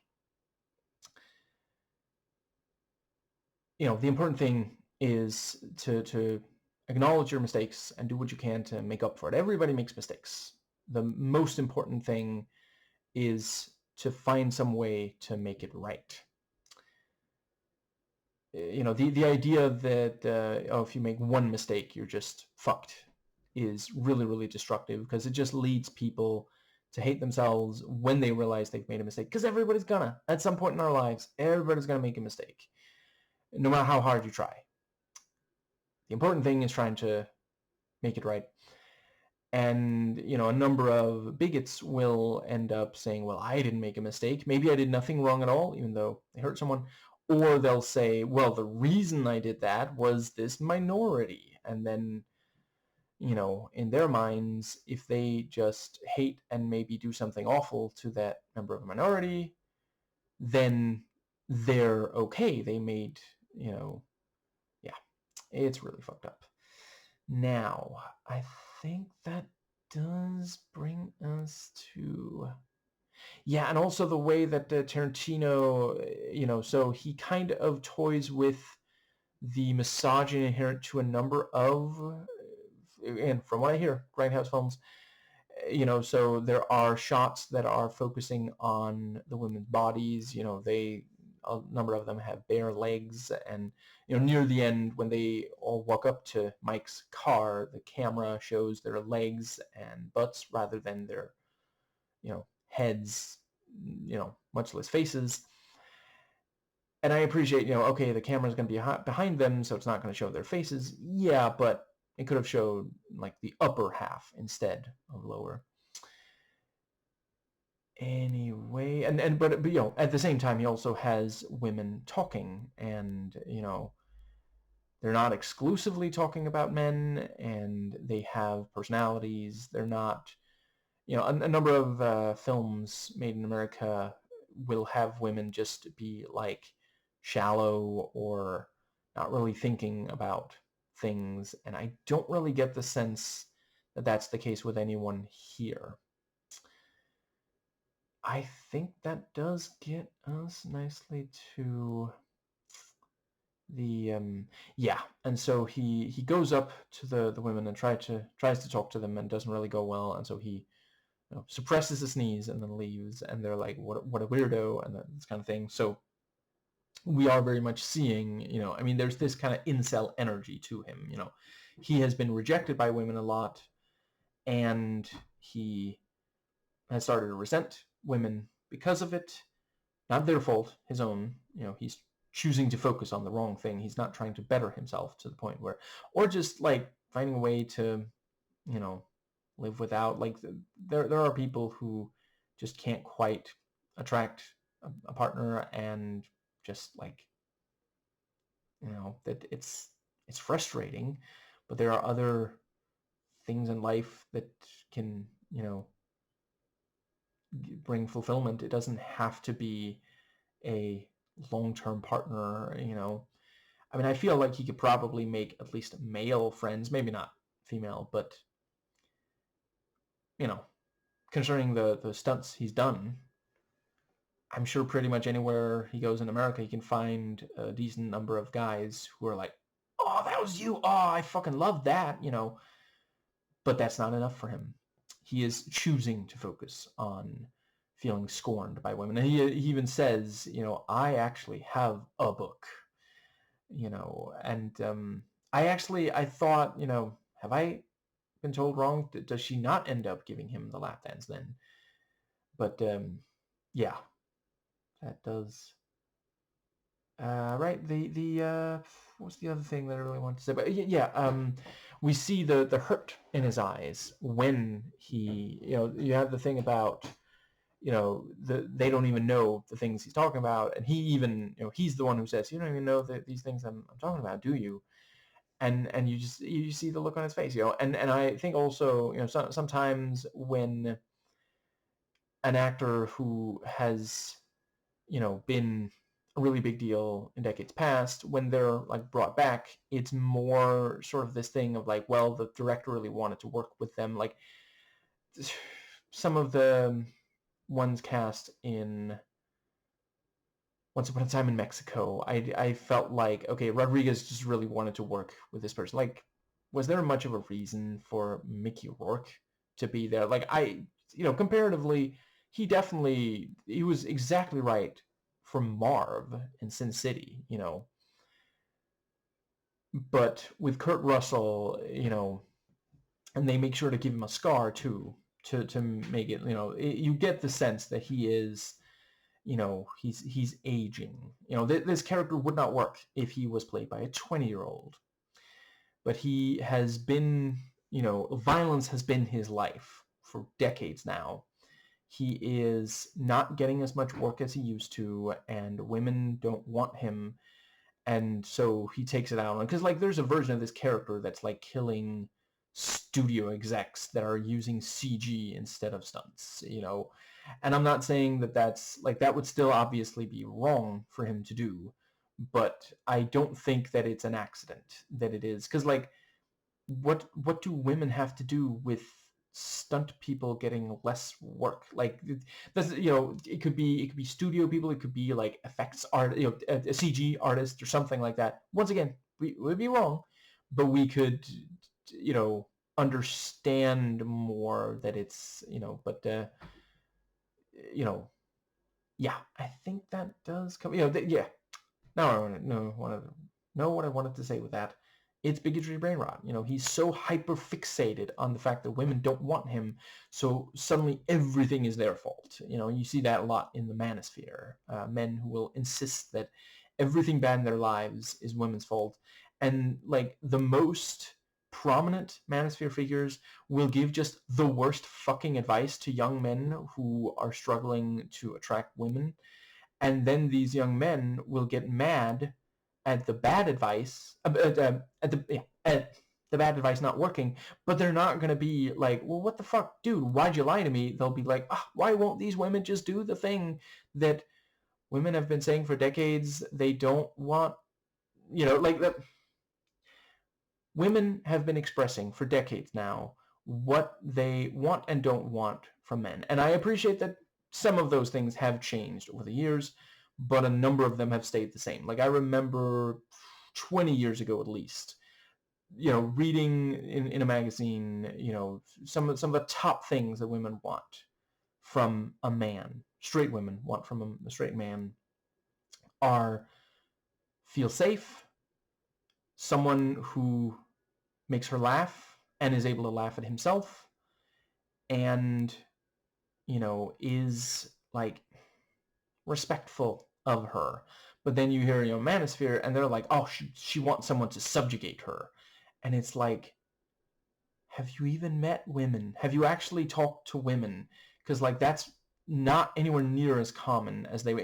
The important thing is to acknowledge your mistakes and do what you can to make up for it. Everybody makes mistakes. The most important thing is to find some way to make it right. The idea that, if you make one mistake, you're just fucked is really, really destructive, because it just leads people to hate themselves when they realize they've made a mistake. Because everybody's gonna, at some point in our lives, everybody's gonna make a mistake, no matter how hard you try. The important thing is trying to make it right. And, a number of bigots will end up saying, well, I didn't make a mistake. Maybe I did nothing wrong at all, even though they hurt someone. Or they'll say, well, the reason I did that was this minority. And then, in their minds, if they just hate and maybe do something awful to that member of a minority, then they're okay. They made, yeah, it's really fucked up. Now, I think that does bring us to... Yeah, and also the way that Tarantino, so he kind of toys with the misogyny inherent to a number of, and from what I hear, grindhouse films, so there are shots that are focusing on the women's bodies. A number of them have bare legs, and near the end when they all walk up to Mike's car, the camera shows their legs and butts rather than their heads, much less faces. And I appreciate, okay, the camera's going to be behind them, so it's not going to show their faces. Yeah, but it could have showed like the upper half instead of lower. Anyway, but at the same time, he also has women talking, and they're not exclusively talking about men, and they have personalities. They're not, a number of films made in America will have women just be like shallow or not really thinking about things, and I don't really get the sense that that's the case with anyone here. I think that does get us nicely to the yeah, and so he goes up to the women and tries to talk to them, and doesn't really go well, and so he suppresses a sneeze and then leaves, and they're like, what a weirdo, and this kind of thing. So we are very much seeing, there's this kind of incel energy to him. He has been rejected by women a lot, and he has started to resent women because of it. Not their fault, his own. He's choosing to focus on the wrong thing. He's not trying to better himself to the point where, or just like finding a way to, live without. Like there are people who just can't quite attract a partner, and just like, that it's frustrating. But there are other things in life that can, bring fulfillment. It doesn't have to be a long-term partner. I feel like he could probably make at least male friends, maybe not female, but concerning the stunts he's done, I'm sure pretty much anywhere he goes in America, he can find a decent number of guys who are like, oh, that was you, oh, I fucking love that, but that's not enough for him. He is choosing to focus on feeling scorned by women. And he even says, I actually have a book, and I thought, have I been told wrong? Does she not end up giving him the lap dance then? But yeah, that does. Right. What's the other thing that I really want to say? But yeah, we see the hurt in his eyes when he, you have the thing about, they don't even know the things he's talking about, and he even, he's the one who says, you don't even know these things I'm talking about, do you? And you see the look on his face, and I think also, sometimes when an actor who has, been a really big deal in decades past, when they're like brought back, it's more sort of this thing of like, well, the director really wanted to work with them. Like some of the ones cast in Once Upon a Time in Mexico, I felt like, okay, Rodriguez just really wanted to work with this person. Like, was there much of a reason for Mickey Rourke to be there? Like, comparatively, he was exactly right for Marv in Sin City, But with Kurt Russell, and they make sure to give him a scar too, to make it, you get the sense that he is, he's aging. This character would not work if he was played by a 20-year-old. But he has been, violence has been his life for decades now. He is not getting as much work as he used to, and women don't want him, and so he takes it out on, because like there's a version of this character that's like killing studio execs that are using CG instead of stunts, and I'm not saying that that's like, that would still obviously be wrong for him to do, but I don't think that it's an accident that it is, because like what do women have to do with stunt people getting less work? Like that's, it could be studio people, it could be like effects art, a CG artist or something like that. Once again, we would be wrong, but we could, understand more that it's, but yeah, I think that does come, yeah. Now I want to know what I wanted to say with that. It's bigotry brain rot. He's so hyper fixated on the fact that women don't want him, so suddenly everything is their fault. You see that a lot in the manosphere. Men who will insist that everything bad in their lives is women's fault, and like the most prominent manosphere figures will give just the worst fucking advice to young men who are struggling to attract women, and then these young men will get mad at the bad advice, at the bad advice not working, but they're not going to be like, well, what the fuck, dude, why'd you lie to me? They'll be like, why won't these women just do the thing that women have been saying for decades they don't want, like that. Women have been expressing for decades now what they want and don't want from men. And I appreciate that some of those things have changed over the years, but a number of them have stayed the same. Like I remember 20 years ago at least, reading in a magazine, some of the top things that women want from a man, straight women want from a straight man, are feel safe, someone who makes her laugh and is able to laugh at himself, and is like respectful of her. But then you hear manosphere and they're like, oh, she wants someone to subjugate her, and it's like, have you even met women? Have you actually talked to women? Because like that's not anywhere near as common as they,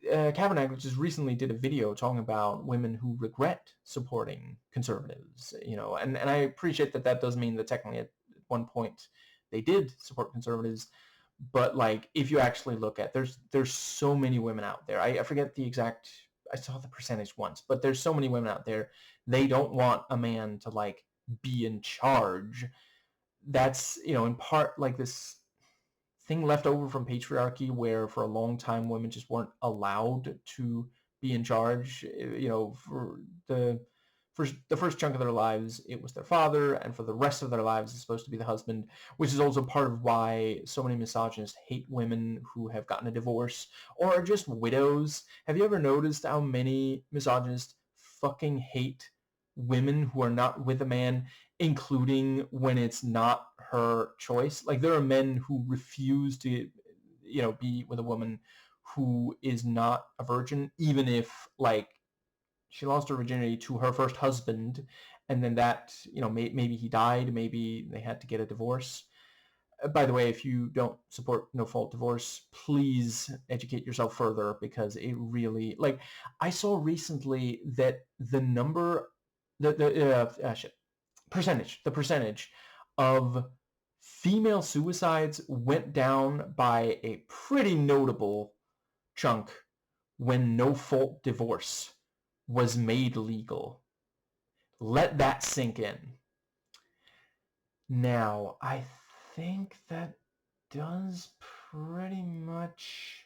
Kavanagh just recently did a video talking about women who regret supporting conservatives, and I appreciate that does mean that technically at one point they did support conservatives, but like if you actually look at, there's so many women out there. I forget the exact, I saw the percentage once, but there's so many women out there, they don't want a man to like be in charge. That's, in part like this thing left over from patriarchy where for a long time women just weren't allowed to be in charge. For the first chunk of their lives it was their father, and for the rest of their lives it's supposed to be the husband, which is also part of why so many misogynists hate women who have gotten a divorce or are just widows. Have you ever noticed how many misogynists fucking hate women who are not with a man, including when it's not her choice? Like there are men who refuse to, be with a woman who is not a virgin, even if like she lost her virginity to her first husband, and then that, maybe he died, maybe they had to get a divorce. By the way, if you don't support no-fault divorce, please educate yourself further, because it really, like, I saw recently that the number, the percentage of female suicides went down by a pretty notable chunk when no-fault divorce was made legal. Let that sink in. Now, I think that does pretty much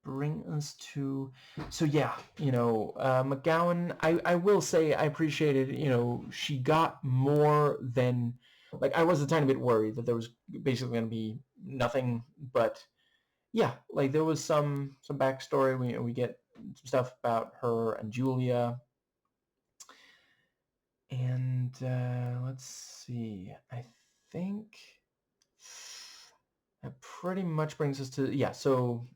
bring us to, so yeah, McGowan, I will say I appreciated, she got more than, like, I was a tiny bit worried that there was basically going to be nothing, but yeah, like there was some backstory. We get some stuff about her and Julia, and let's see, I think that pretty much brings us to, yeah, so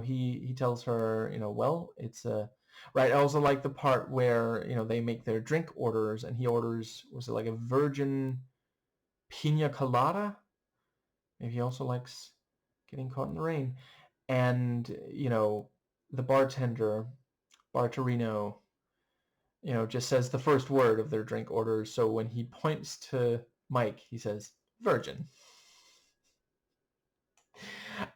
he tells her, well, it's a, Right. I also like the part where, they make their drink orders and he orders, was it like a virgin pina colada? Maybe he also likes getting caught in the rain. And, the bartender, Bartorino, just says the first word of their drink orders. So when he points to Mike, he says, virgin.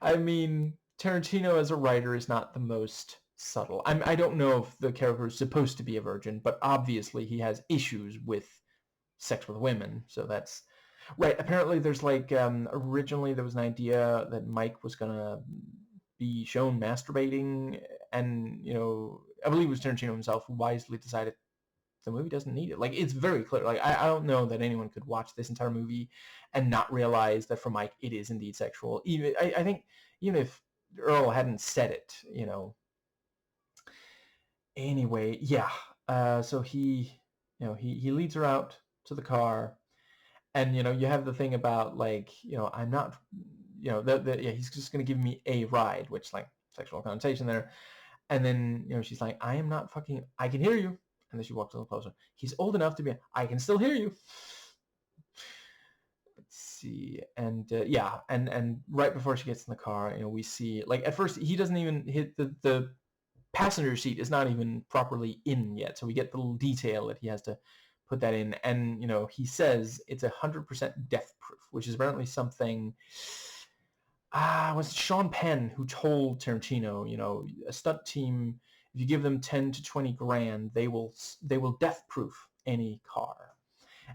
I mean, Tarantino as a writer is not the most subtle. I don't know if the character is supposed to be a virgin, but obviously he has issues with sex with women. So that's right. Apparently there's like, originally there was an idea that Mike was going to be shown masturbating, and, I believe it was Tarantino himself who wisely decided the movie doesn't need it. Like, it's very clear. Like, I don't know that anyone could watch this entire movie and not realize that for Mike it is indeed sexual. Even I think even if Earl hadn't said it, Anyway, yeah. So he leads her out to the car, and you have the thing about, like, I'm not, yeah, he's just gonna give me a ride, which, like, sexual connotation there. And then, she's like, I am not fucking, I can hear you. And then she walks a little closer. He's old enough to be, I can still hear you. Let's see. And yeah, and right before she gets in the car, we see, like, at first he doesn't even hit the passenger seat is not even properly in yet. So we get the little detail that he has to put that in. And, he says it's 100% death proof, which is apparently something, was it Sean Penn who told Tarantino, a stunt team, if you give them 10 to 20 grand, they will death proof any car.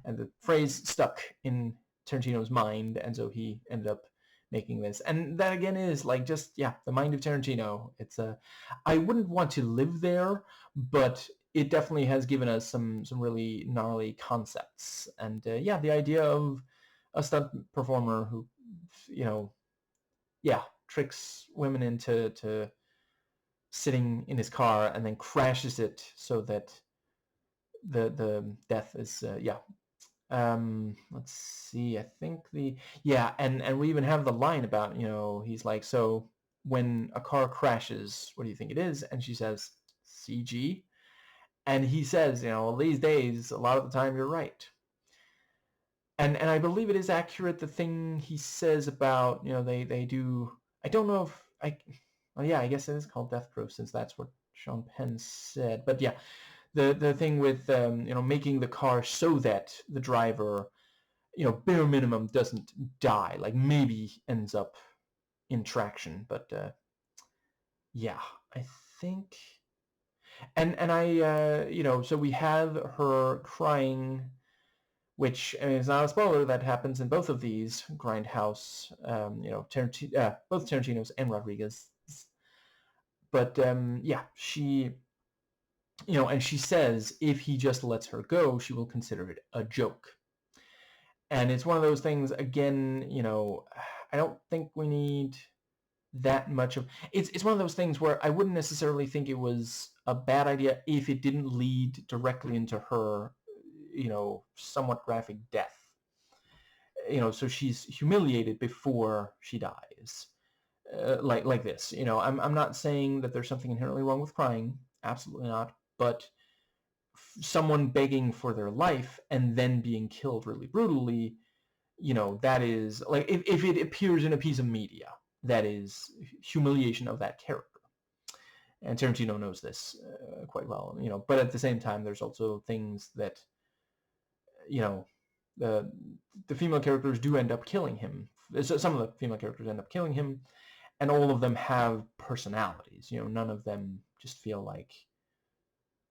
And the phrase stuck in Tarantino's mind, and so he ended up making this. And that again is like, just, yeah, the mind of Tarantino. It's I wouldn't want to live there, but it definitely has given us some really gnarly concepts. And yeah, the idea of a stunt performer who, yeah, tricks women into sitting in his car and then crashes it so that the death is, yeah. Let's see. I think yeah, and we even have the line about, he's like, so when a car crashes, what do you think it is? And she says, CG. And he says, well, these days, a lot of the time you're right. And I believe it is accurate, the thing he says about, they do, I don't know if well, yeah, I guess it is called death proof since that's what Sean Penn said. But yeah, the thing with, making the car so that the driver, bare minimum doesn't die, like maybe ends up in traction. But yeah, I think, and I, so we have her crying, which is not a spoiler, that happens in both of these Grindhouse, both Tarantino's and Rodriguez. But yeah, she, and she says if he just lets her go, she will consider it a joke. And it's one of those things, again, I don't think we need that much of, it's one of those things where I wouldn't necessarily think it was a bad idea if it didn't lead directly into her, somewhat graphic death. So she's humiliated before she dies. Like this. I'm not saying that there's something inherently wrong with crying. Absolutely not. But someone begging for their life and then being killed really brutally, that is, like, if it appears in a piece of media, that is humiliation of that character. And Tarantino knows this quite well, but at the same time, there's also things that, the female characters do end up killing him. Some of the female characters end up killing him, and all of them have personalities. None of them just feel like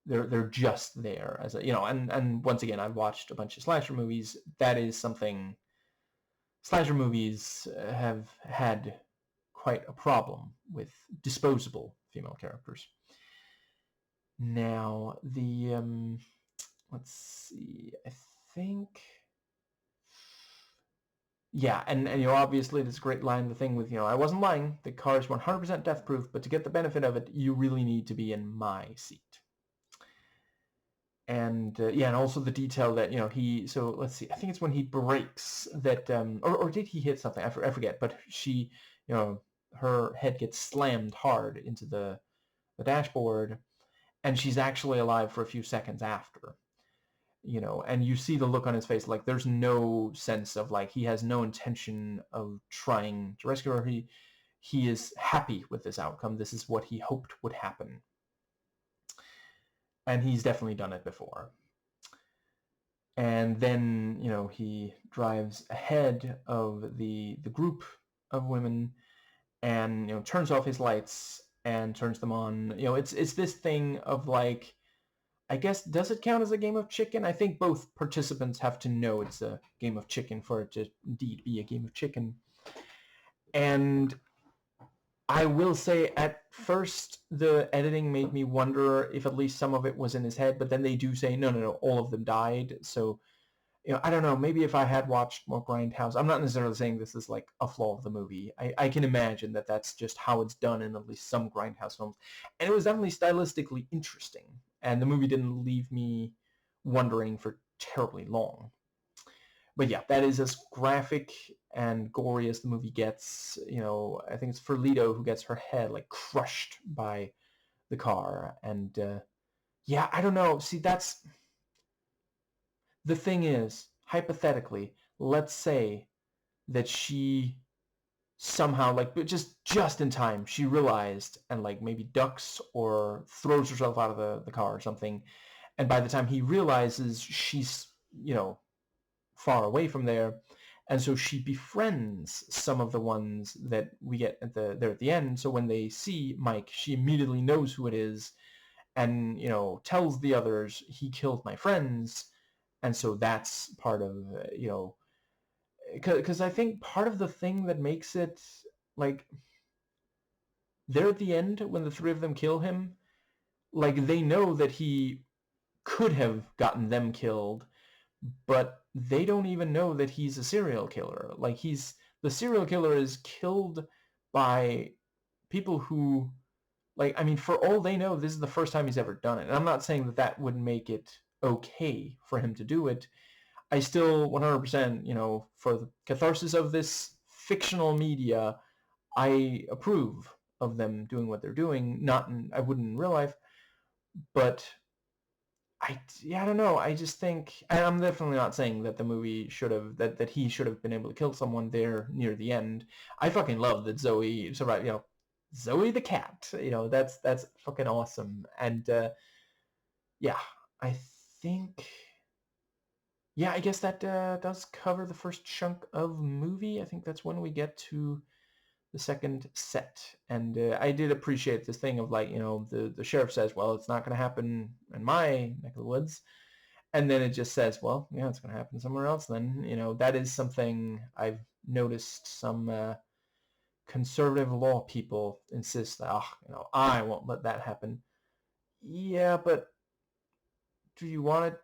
they're just there as a, and once again, I've watched a bunch of slasher movies. That is something slasher movies have had quite a problem with disposable female characters. Now, let's see, I think, yeah, and obviously this great line, the thing with, I wasn't lying, the car is 100% death proof, but to get the benefit of it, you really need to be in my seat. And yeah, and also the detail that, so let's see, I think it's when he brakes that, or did he hit something? I forget, but she, her head gets slammed hard into the dashboard, and she's actually alive for a few seconds after. And you see the look on his face, like there's no sense of like he has no intention of trying to rescue her. He is happy with this outcome. This is what he hoped would happen. And he's definitely done it before. And then, he drives ahead of the group of women and, turns off his lights and turns them on. It's this thing of like, I guess, does it count as a game of chicken? I think both participants have to know it's a game of chicken for it to indeed be a game of chicken. And I will say at first the editing made me wonder if at least some of it was in his head, but then they do say, no, all of them died. So, I don't know, maybe if I had watched more Grindhouse, I'm not necessarily saying this is like a flaw of the movie. I can imagine that that's just how it's done in at least some Grindhouse films. And it was definitely stylistically interesting. And the movie didn't leave me wondering for terribly long. But yeah, that is as graphic and gory as the movie gets. I think it's Ferlito who gets her head like crushed by the car. And yeah, I don't know. See, that's the thing is, hypothetically, let's say that she somehow, like, but just in time, she realized and like maybe ducks or throws herself out of the car or something. And by the time he realizes, she's, far away from there. And so she befriends some of the ones that we get there at the end. So when they see Mike, she immediately knows who it is and, tells the others, he killed my friends. And so that's part of, because I think part of the thing that makes it, like, there at the end, when the three of them kill him, like, they know that he could have gotten them killed, but they don't even know that he's a serial killer. Like, the serial killer is killed by people who, like, I mean, for all they know, this is the first time he's ever done it. And I'm not saying that would make it okay for him to do it. I still 100%, for the catharsis of this fictional media, I approve of them doing what they're doing. I wouldn't in real life, but I don't know. I just think, and I'm definitely not saying that the movie should have, that he should have been able to kill someone there near the end. I fucking love that Zoe survived, Zoe the cat, that's fucking awesome. And yeah, I think, yeah, I guess that does cover the first chunk of movie. I think that's when we get to the second set. And I did appreciate this thing of like, the sheriff says, well, it's not going to happen in my neck of the woods. And then it just says, well, yeah, it's going to happen somewhere else then. That is something I've noticed some conservative law people insist that, I won't let that happen. Yeah, but do you want it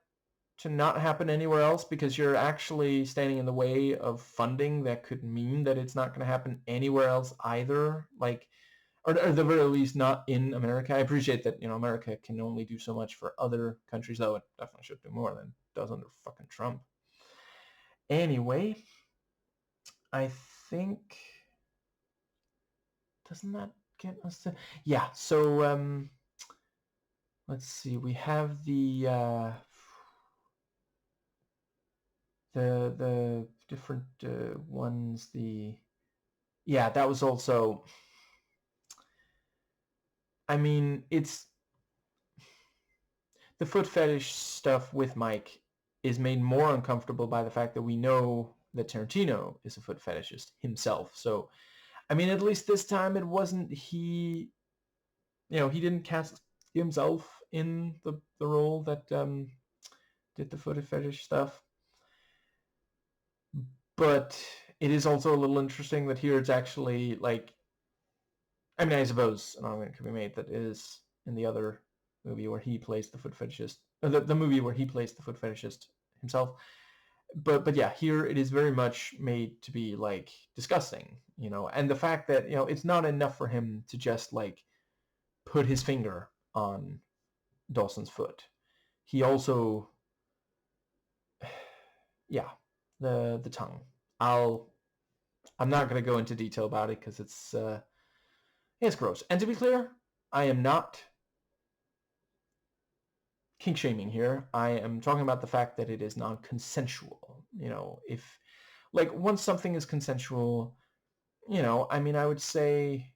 to not happen anywhere else because you're actually standing in the way of funding that could mean that it's not going to happen anywhere else either? Like, or at the very least not in America. I appreciate that, America can only do so much for other countries, though it definitely should do more than it does under fucking Trump. Anyway, I think, doesn't that get us to, yeah, so let's see, we have the different ones, yeah, that was also, I mean, it's the foot fetish stuff with Mike is made more uncomfortable by the fact that we know that Tarantino is a foot fetishist himself. So, I mean, at least this time it wasn't he didn't cast himself in the role that did the foot fetish stuff. But it is also a little interesting that here it's actually like, I mean, I suppose an argument could be made that is in the other movie where he plays the foot fetishist, the movie where he plays the foot fetishist himself. But yeah, here it is very much made to be like disgusting, and the fact that, it's not enough for him to just like put his finger on Dawson's foot. He also, yeah, the tongue. I'm not going to go into detail about it because it's gross. And to be clear, I am not kink shaming here. I am talking about the fact that it is non-consensual. If like once something is consensual, I mean, I would say,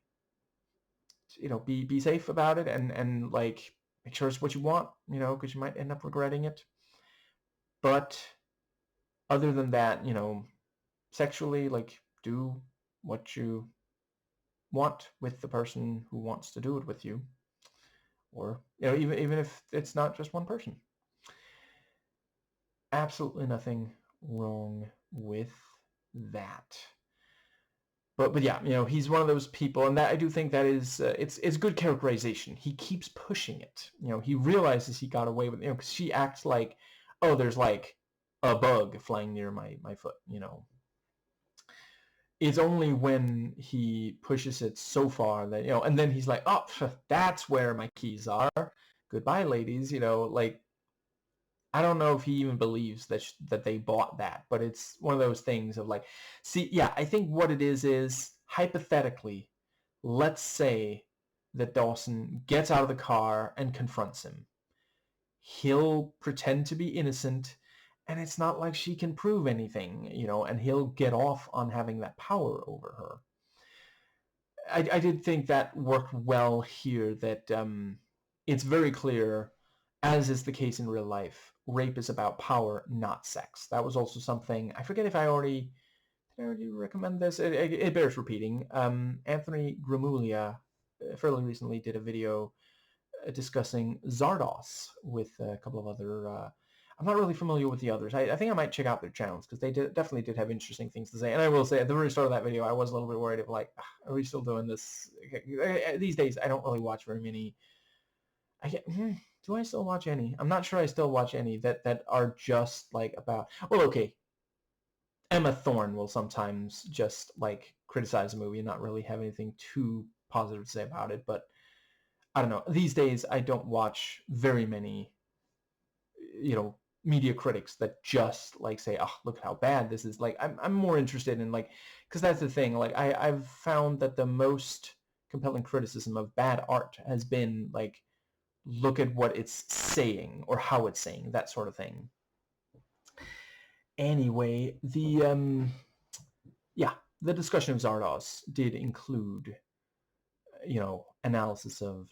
be safe about it and like make sure it's what you want, because you might end up regretting it. But other than that, sexually, like do what you want with the person who wants to do it with you, or even if it's not just one person. Absolutely nothing wrong with that. But yeah, he's one of those people, and that I do think that is it's good characterization. He keeps pushing it. He realizes he got away with it. Because she acts like, oh, there's like a bug flying near my foot. It's only when he pushes it so far that and then he's like, oh, that's where my keys are. Goodbye, ladies. Like I don't know if he even believes that they bought that, but it's one of those things of like, see, yeah, I think what it is hypothetically, let's say that Dawson gets out of the car and confronts him. He'll pretend to be innocent, and it's not like she can prove anything, and he'll get off on having that power over her. I did think that worked well here, that it's very clear, as is the case in real life, rape is about power, not sex. That was also something, I forget if I already recommend this. It bears repeating. Anthony Gramuglia fairly recently did a video discussing Zardos with a couple of other... I'm not really familiar with the others. I think I might check out their channels because they definitely did have interesting things to say. And I will say, at the very start of that video, I was a little bit worried of like, are we still doing this? These days, I don't really watch very many. Do I still watch any? I'm not sure I still watch any that are just like about... Well, okay. Emma Thorne will sometimes just like criticize a movie and not really have anything too positive to say about it. But I don't know. These days, I don't watch very many, media critics that just like say, oh, look at how bad this is. Like I'm more interested in like, because that's the thing. Like I've found that the most compelling criticism of bad art has been like, look at what it's saying or how it's saying, that sort of thing. Anyway, the discussion of Zardoz did include, analysis of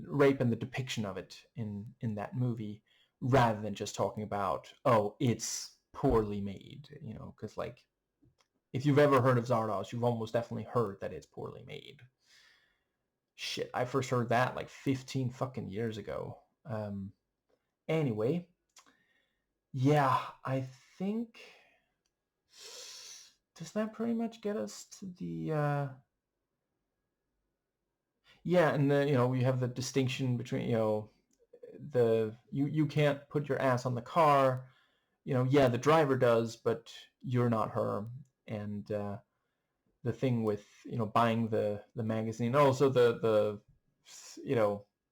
rape and the depiction of it in that movie, rather than just talking about, oh, it's poorly made, because like, if you've ever heard of Zardoz, you've almost definitely heard that it's poorly made. Shit, I first heard that like 15 fucking years ago. Anyway, yeah, I think... Does that pretty much get us to the... Yeah, and we have the distinction between, you can't put your ass on the car. Yeah, the driver does, but you're not her. And the thing with, buying the magazine, also the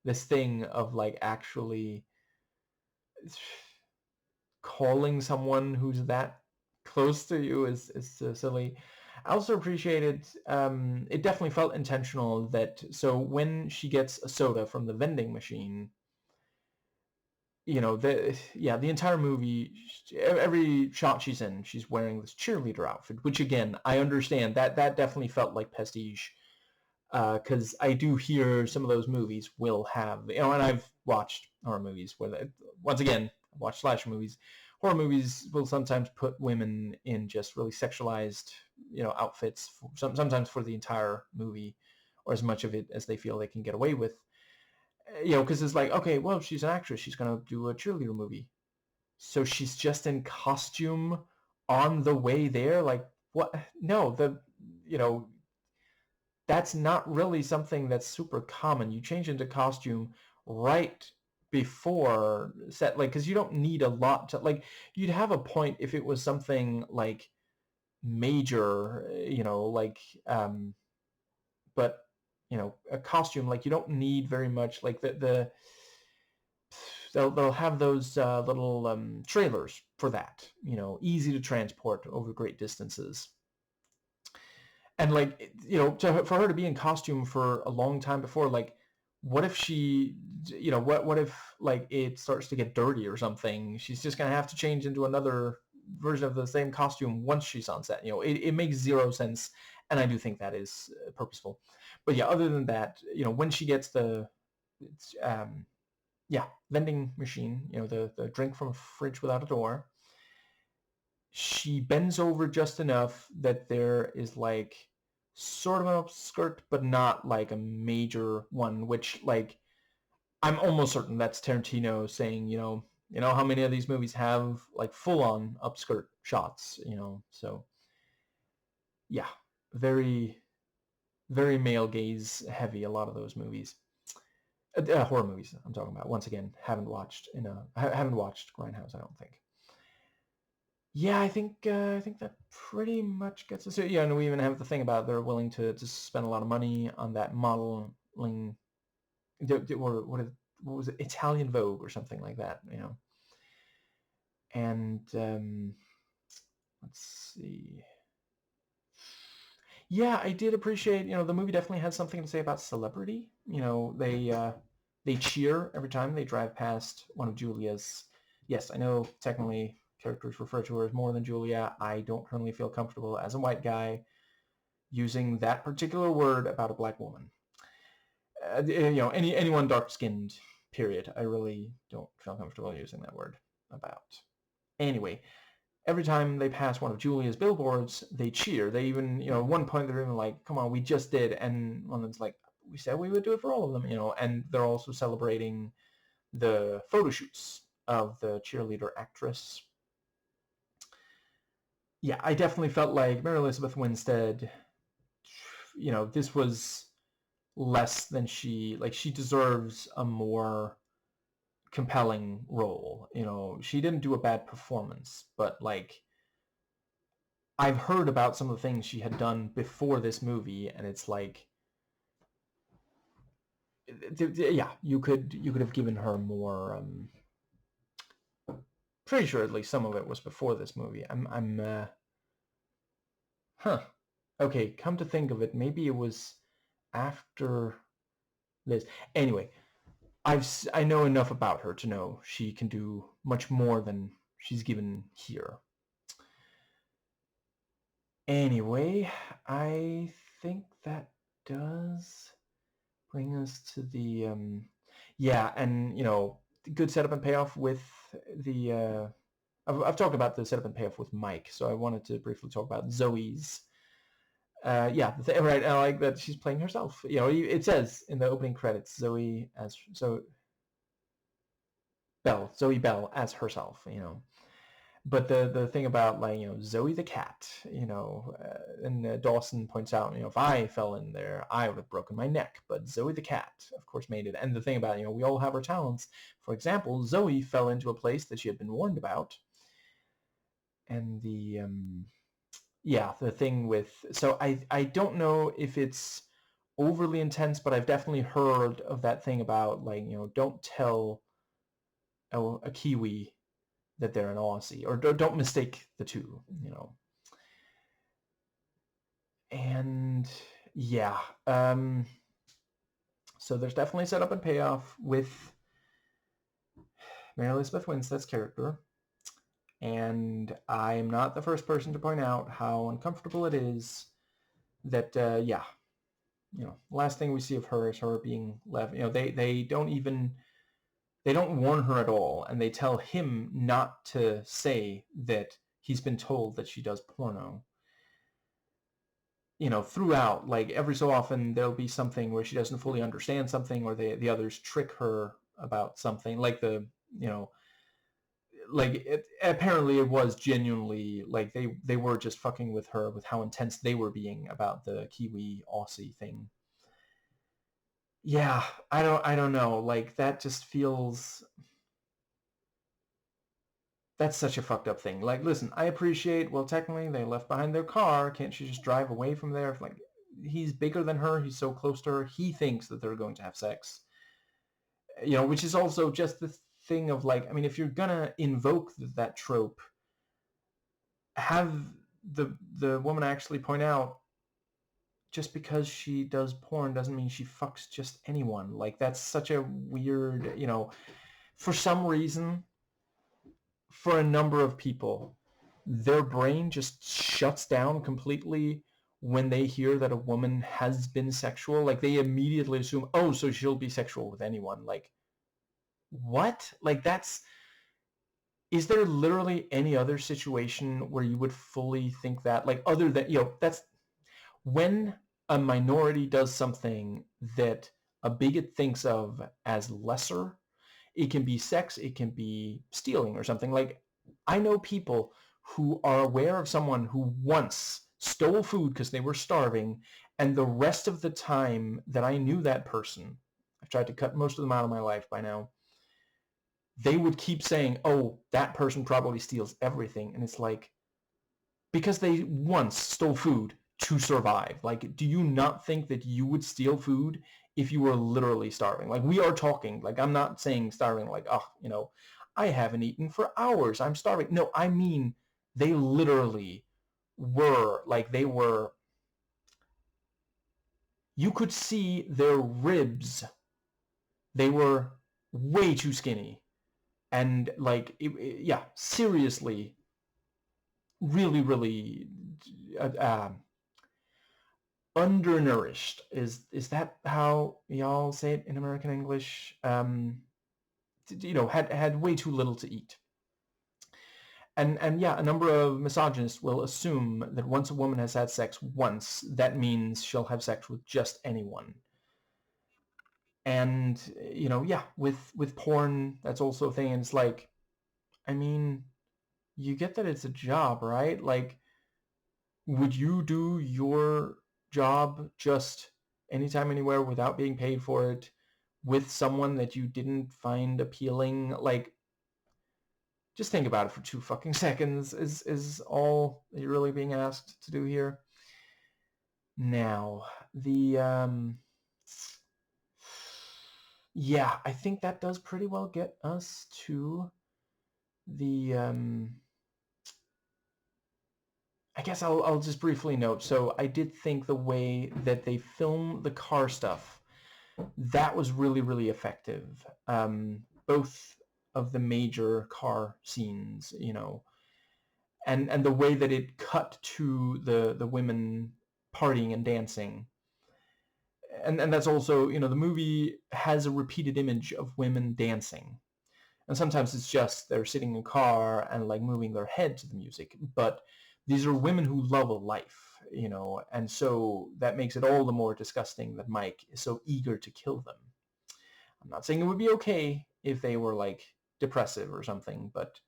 this thing of like actually calling someone who's that close to you is silly. I also appreciated, it definitely felt intentional that, so when she gets a soda from the vending machine, the entire movie, every shot she's in, she's wearing this cheerleader outfit, which again, I understand that definitely felt like pastiche, because I do hear some of those movies will have, and I've watched horror movies where, once again, I've watched slasher movies. Horror movies will sometimes put women in just really sexualized, outfits, sometimes for the entire movie, or as much of it as they feel they can get away with. Because it's like, okay, well, she's an actress, she's gonna do a cheerleader movie, so she's just in costume on the way there. Like, what? No, that's not really something that's super common. You change into costume right before set, like, because you don't need a lot to, like, you'd have a point if it was something like major, like, but a costume, like, you don't need very much. Like they'll have those little trailers for that, easy to transport over great distances. And like, for her to be in costume for a long time before, like, what if she what if like it starts to get dirty or something? She's just gonna have to change into another version of the same costume once she's on set. It makes zero sense, and I do think that is purposeful. But yeah, other than that, when she gets the vending machine, the drink from a fridge without a door, she bends over just enough that there is like sort of an upskirt, but not like a major one, which like I'm almost certain that's Tarantino saying, how many of these movies have like full-on upskirt shots, so yeah, very, very male gaze heavy, a lot of those movies. Horror movies I'm talking about. Once again, haven't watched Grindhouse, I don't think. Yeah, I think that pretty much gets us. Yeah, and we even have the thing about they're willing to spend a lot of money on that modeling. What was it? Italian Vogue or something like that, And let's see. Yeah, I did appreciate. The movie definitely has something to say about celebrity. They cheer every time they drive past one of Julia's. Yes, I know technically characters refer to her as more than Julia. I don't currently feel comfortable as a white guy using that particular word about a black woman. Anyone dark-skinned, period. I really don't feel comfortable using that word about. Anyway, every time they pass one of Julia's billboards, they cheer. They even, at one point they're even like, come on, we just did. And one of them's like, we said we would do it for all of them, and they're also celebrating the photo shoots of the cheerleader actress. Yeah, I definitely felt like Mary Elizabeth Winstead, this was less than she deserves a more compelling role. She didn't do a bad performance, but like I've heard about some of the things she had done before this movie, and it's like, yeah, you could have given her more. Pretty sure at least some of it was before this movie. Huh. Okay, come to think of it, maybe it was after this. Anyway, I know enough about her to know she can do much more than she's given here. Anyway, I think that does bring us to the yeah, and good setup and payoff with the I've talked about the setup and payoff with Mike, so I wanted to briefly talk about Zoe's. Yeah, right. I like that she's playing herself. It says in the opening credits, Zoe Bell as herself. But the thing about like Zoe the cat, and Dawson points out, if I fell in there, I would have broken my neck. But Zoe the cat, of course, made it. And the thing about we all have our talents. For example, Zoe fell into a place that she had been warned about, and the thing with I don't know if it's overly intense, but I've definitely heard of that thing about like don't tell a Kiwi that they're an Aussie, or don't mistake the two, And yeah, so there's definitely setup and payoff with Mary Elizabeth Winstead's character, and I'm not the first person to point out how uncomfortable it is that last thing we see of her is her being left. They don't warn her at all, and they tell him not to say that he's been told that she does porno. Throughout, like every so often there'll be something where she doesn't fully understand something, or the others trick her about something, like apparently it was genuinely like they were just fucking with her with how intense they were being about the Kiwi Aussie thing. Yeah, I don't know, like that just feels, that's such a fucked up thing. Like, listen, I appreciate, well, technically they left behind their car. Can't she just drive away from there? Like, he's bigger than her. He's so close to her. He thinks that they're going to have sex. Which is also just the thing of like, I mean, if you're gonna invoke that trope, have the woman actually point out just because she does porn doesn't mean she fucks just anyone. Like, that's such a weird, for some reason, for a number of people, their brain just shuts down completely when they hear that a woman has been sexual. Like, they immediately assume, oh, so she'll be sexual with anyone. Like, what? Like, is there literally any other situation where you would fully think that? Like, other than, that's when a minority does something that a bigot thinks of as lesser. It can be sex, it can be stealing or something. Like, I know people who are aware of someone who once stole food because they were starving, and the rest of the time that I knew that person, I've tried to cut most of them out of my life by now, they would keep saying, oh, that person probably steals everything. And it's like, because they once stole food to survive. Like, do you not think that you would steal food if you were literally starving? Like, we are talking, like, I'm not saying starving like, oh, I haven't eaten for hours, I'm starving. No, I mean, they literally were, like, you could see their ribs. They were way too skinny. And, like, yeah, seriously, really, really, undernourished. Is that how y'all say it in American English? Had way too little to eat. And yeah, a number of misogynists will assume that once a woman has had sex once, that means she'll have sex with just anyone. And yeah, with porn, that's also a thing. And it's like, I mean, you get that it's a job, right? Like, would you do your job just anytime, anywhere, without being paid for it, with someone that you didn't find appealing? Like, just think about it for 2 fucking seconds. Is all that you're really being asked to do here? Now, yeah, I think that does pretty well get us to the I guess I'll just briefly note. So I did think the way that they film the car stuff, that was really, really effective. Both of the major car scenes, and the way that it cut to the women partying and dancing. And that's also, the movie has a repeated image of women dancing. And sometimes it's just they're sitting in a car and like moving their head to the music. But these are women who love a life, and so that makes it all the more disgusting that Mike is so eager to kill them. I'm not saying it would be okay if they were like depressive or something, but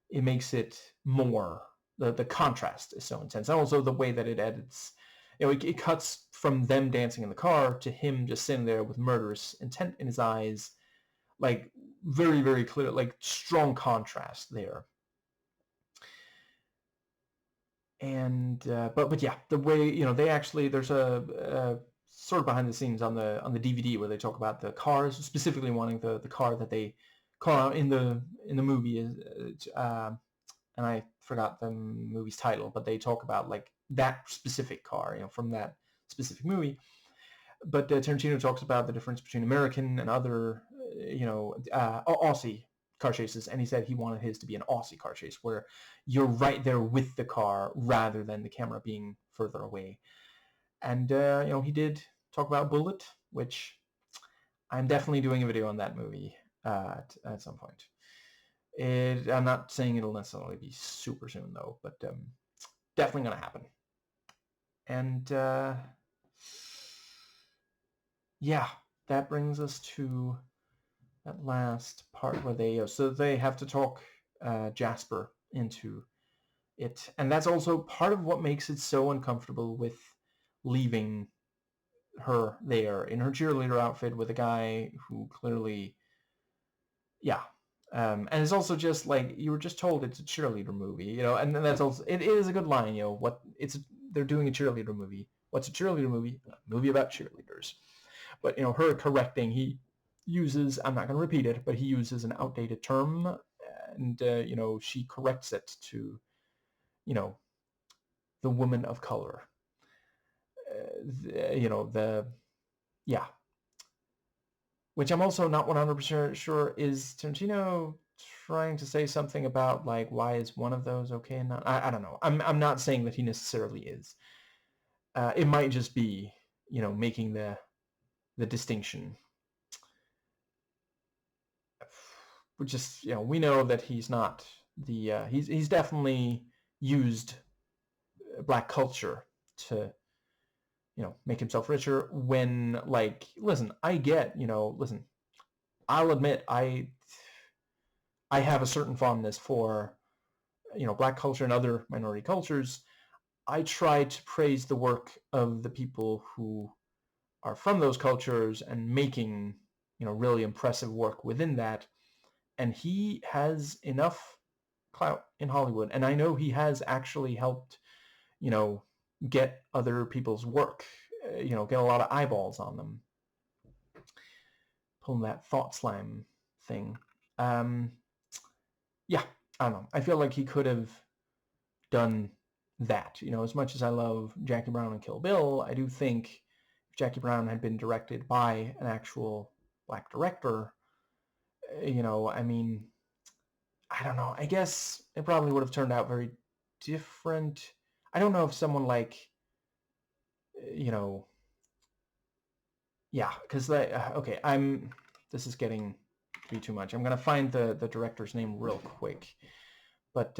it makes it more, the contrast is so intense. And also the way that it edits, it cuts from them dancing in the car to him just sitting there with murderous intent in his eyes, like very, very clear, like strong contrast there. And but yeah, the way, they actually, there's a sort of behind the scenes on the DVD where they talk about the cars, specifically wanting the car that they call out in the movie is and I forgot the movie's title, but they talk about like that specific car, from that specific movie. But Tarantino talks about the difference between American and other, Aussie car chases, and he said he wanted his to be an Aussie car chase where you're right there with the car rather than the camera being further away. And he did talk about Bullet, which I'm definitely doing a video on that movie at some point. I'm not saying it'll necessarily be super soon though, but definitely gonna happen. And yeah, that brings us to that last part where they have to talk Jasper into it, and that's also part of what makes it so uncomfortable with leaving her there in her cheerleader outfit with a guy who clearly, yeah. And it's also just like, you were just told it's a cheerleader movie, and then that's also, it is a good line, they're doing a cheerleader movie. What's a cheerleader movie? A movie about cheerleaders. But, her correcting, he uses, I'm not going to repeat it, but he uses an outdated term, and, she corrects it to, the woman of color. yeah, which I'm also not 100% sure, is Tarantino trying to say something about like why is one of those okay and not? I don't know. I'm not saying that he necessarily is. It might just be making the distinction. We just we know that he's not he's definitely used black culture to make himself richer when, like, listen, I get, listen, I'll admit I have a certain fondness for black culture and other minority cultures. I try to praise the work of the people who are from those cultures and making really impressive work within that. And he has enough clout in Hollywood, and I know he has actually helped get other people's work, get a lot of eyeballs on them. Pulling that thought slime thing. Um, yeah, I don't know. I feel like he could have done that. As much as I love Jackie Brown and Kill Bill, I do think if Jackie Brown had been directed by an actual black director, I mean, I don't know. I guess it probably would have turned out very different. I don't know if someone like, yeah, because okay, this is getting to be too much. I'm gonna find the director's name real quick. But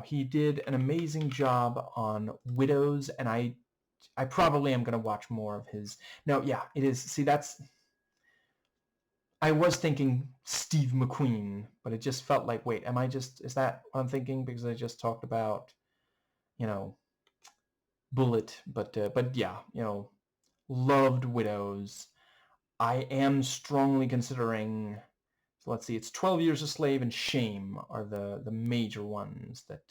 he did an amazing job on Widows, and I probably am gonna watch more of his. No, yeah, it is. See, I was thinking Steve McQueen, but it just felt like, wait, is that what I'm thinking? Because I just talked about, Bullet, but yeah, loved Widows. I am strongly considering. So let's see, it's 12 Years a Slave and Shame are the major ones that,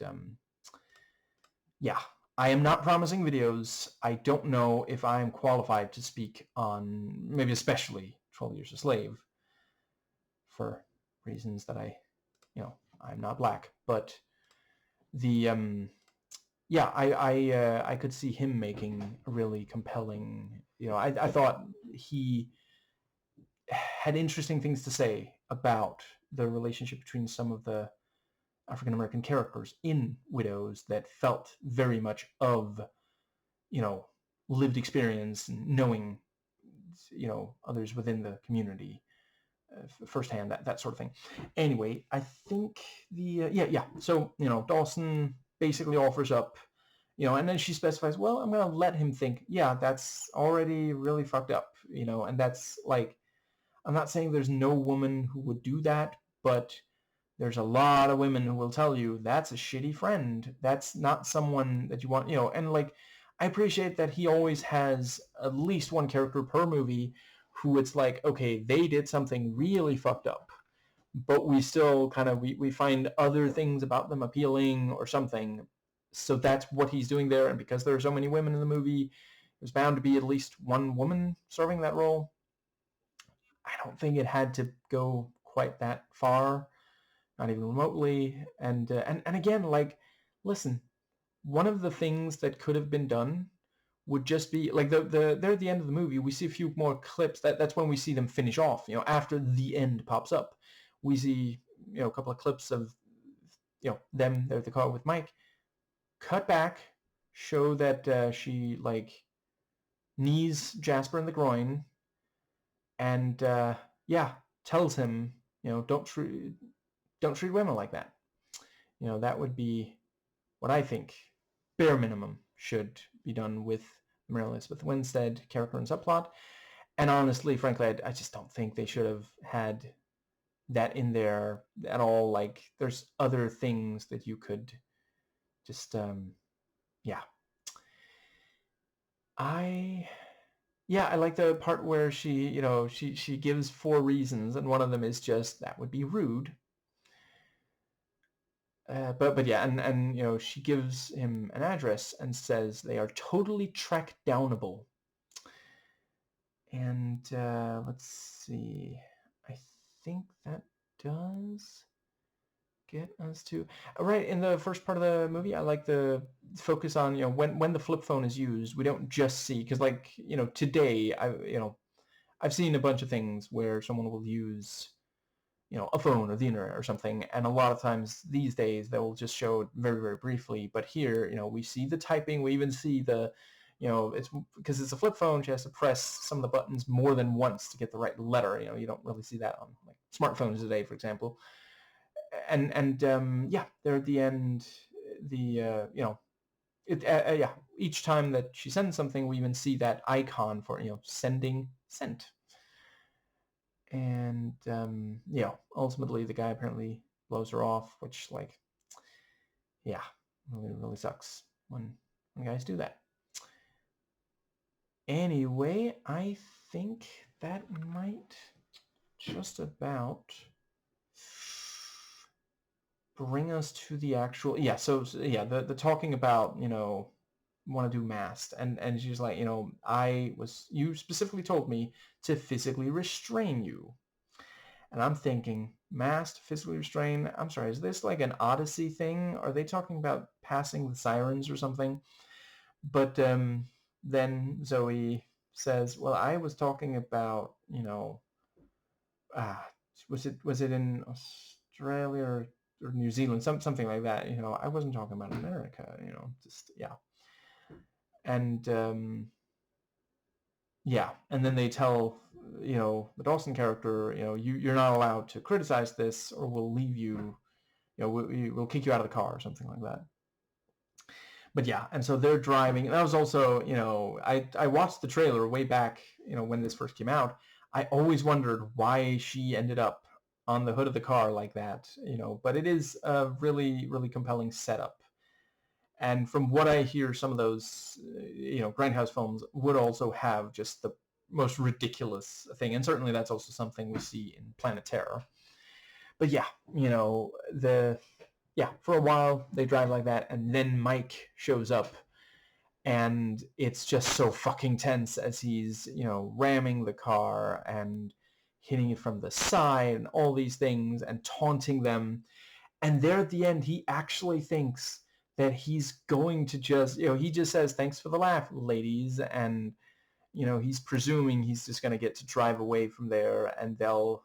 yeah. I am not promising videos. I don't know if I am qualified to speak on, maybe especially 12 Years a Slave, for reasons that I'm not black. But the, yeah, I could see him making a really compelling, I thought he had interesting things to say about the relationship between some of the African American characters in Widows that felt very much of, lived experience, knowing, others within the community firsthand, that sort of thing. Anyway, I think yeah. So, Dawson basically offers up, and then she specifies, well, I'm going to let him think, yeah, that's already really fucked up, and that's like, I'm not saying there's no woman who would do that, but there's a lot of women who will tell you that's a shitty friend. That's not someone that you want, and like, I appreciate that he always has at least one character per movie who it's like, okay, they did something really fucked up, but we still kind of, we find other things about them appealing or something. So that's what he's doing there. And because there are so many women in the movie, there's bound to be at least one woman serving that role. I don't think it had to go quite that far, not even remotely. And again, like, listen, one of the things that could have been done would just be like they're at the end of the movie. We see a few more clips. That's when we see them finish off. After the end pops up, we see a couple of clips of them there at the car with Mike. Cut back, show that she like knees Jasper in the groin, and yeah, tells him don't treat women like that. That would be what I think bare minimum should be done with Mary Elizabeth Winstead character and subplot. And honestly, frankly, I just don't think they should have had that in there at all. Like, there's other things that you could just, yeah. I like the part where she gives 4 reasons, and one of them is just that would be rude. But yeah, and she gives him an address and says they are totally track downable. And let's see, I think that does get us to right in the first part of the movie. I like the focus on when the flip phone is used, we don't just see because like today I've seen a bunch of things where someone will use a phone or the internet or something, and a lot of times these days they'll just show it very, very briefly. But here, we see the typing, we even see the, it's because it's a flip phone, she has to press some of the buttons more than once to get the right letter. You don't really see that on like smartphones today, for example. And yeah, there at the end, yeah, each time that she sends something, we even see that icon for sending sent. And ultimately the guy apparently blows her off, which like, yeah, really, really sucks when guys do that. Anyway, I think that might just about bring us to the actual, the talking about, want to do masked, and she's like, you specifically told me to physically restrain you. And I'm thinking, masked, physically restrained, I'm sorry, is this like an Odyssey thing? Are they talking about passing the sirens or something? But then Zoe says, well, I was talking about, was it in Australia or New Zealand, something like that. I wasn't talking about America, just, yeah. And yeah, and then they tell, the Dawson character, you're not allowed to criticize this or we'll leave you, we'll kick you out of the car or something like that. But yeah, and so they're driving. And that was also, I watched the trailer way back, when this first came out. I always wondered why she ended up on the hood of the car like that, but it is a really, really compelling setup. And from what I hear, some of those, grindhouse films would also have just the most ridiculous thing. And certainly that's also something we see in Planet Terror. But yeah, for a while they drive like that, and then Mike shows up, and it's just so fucking tense as he's, ramming the car and hitting it from the side and all these things and taunting them. And there at the end, he actually thinks that he's going to just, he just says, thanks for the laugh, ladies. And, he's presuming he's just going to get to drive away from there and they'll,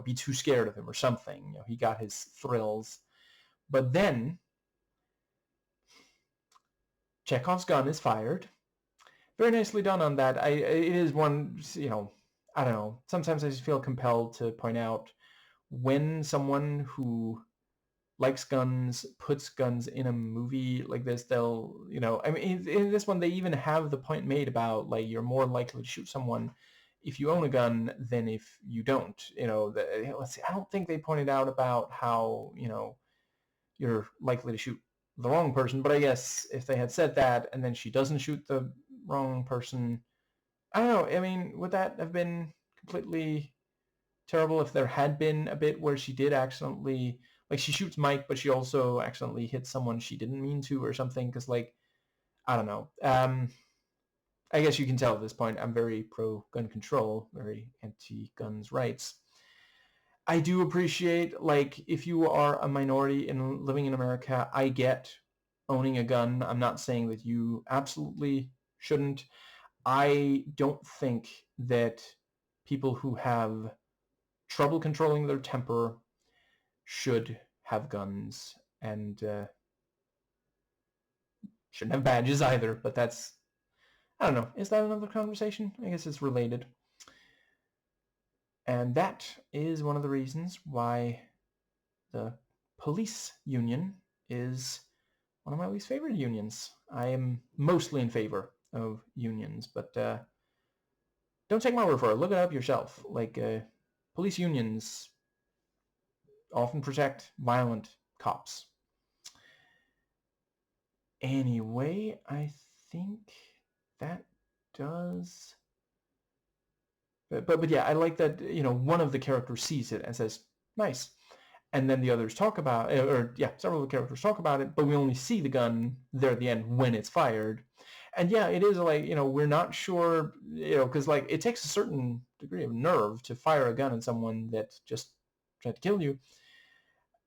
be too scared of him or something. He got his thrills. But then Chekhov's gun is fired. Very nicely done on that. It is one, I don't know. Sometimes I just feel compelled to point out when someone who likes guns puts guns in a movie like this, they'll, I mean, in this one, they even have the point made about, like, you're more likely to shoot someone if you own a gun than if you don't. Let's see, I don't think they pointed out about how, you're likely to shoot the wrong person, but I guess if they had said that and then she doesn't shoot the wrong person, I don't know. I mean, would that have been completely terrible if there had been a bit where she did accidentally, like, she shoots Mike, but she also accidentally hits someone she didn't mean to or something? Because, like, I don't know. I guess you can tell at this point I'm very pro-gun control, very anti-guns rights. I do appreciate, like, if you are a minority in living in America, I get owning a gun. I'm not saying that you absolutely shouldn't. I don't think that people who have trouble controlling their temper should have guns, and shouldn't have badges either, but that's, I don't know. Is that another conversation? I guess it's related. And that is one of the reasons why the police union is one of my least favorite unions. I am mostly in favor of unions, but don't take my word for it. Look it up yourself. Like, police unions often protect violent cops. Anyway, I think that does... But yeah, I like that, one of the characters sees it and says, nice. And then the others talk about it, or yeah, several of the characters talk about it, but we only see the gun there at the end when it's fired. And yeah, it is like, we're not sure, because like it takes a certain degree of nerve to fire a gun at someone that just tried to kill you.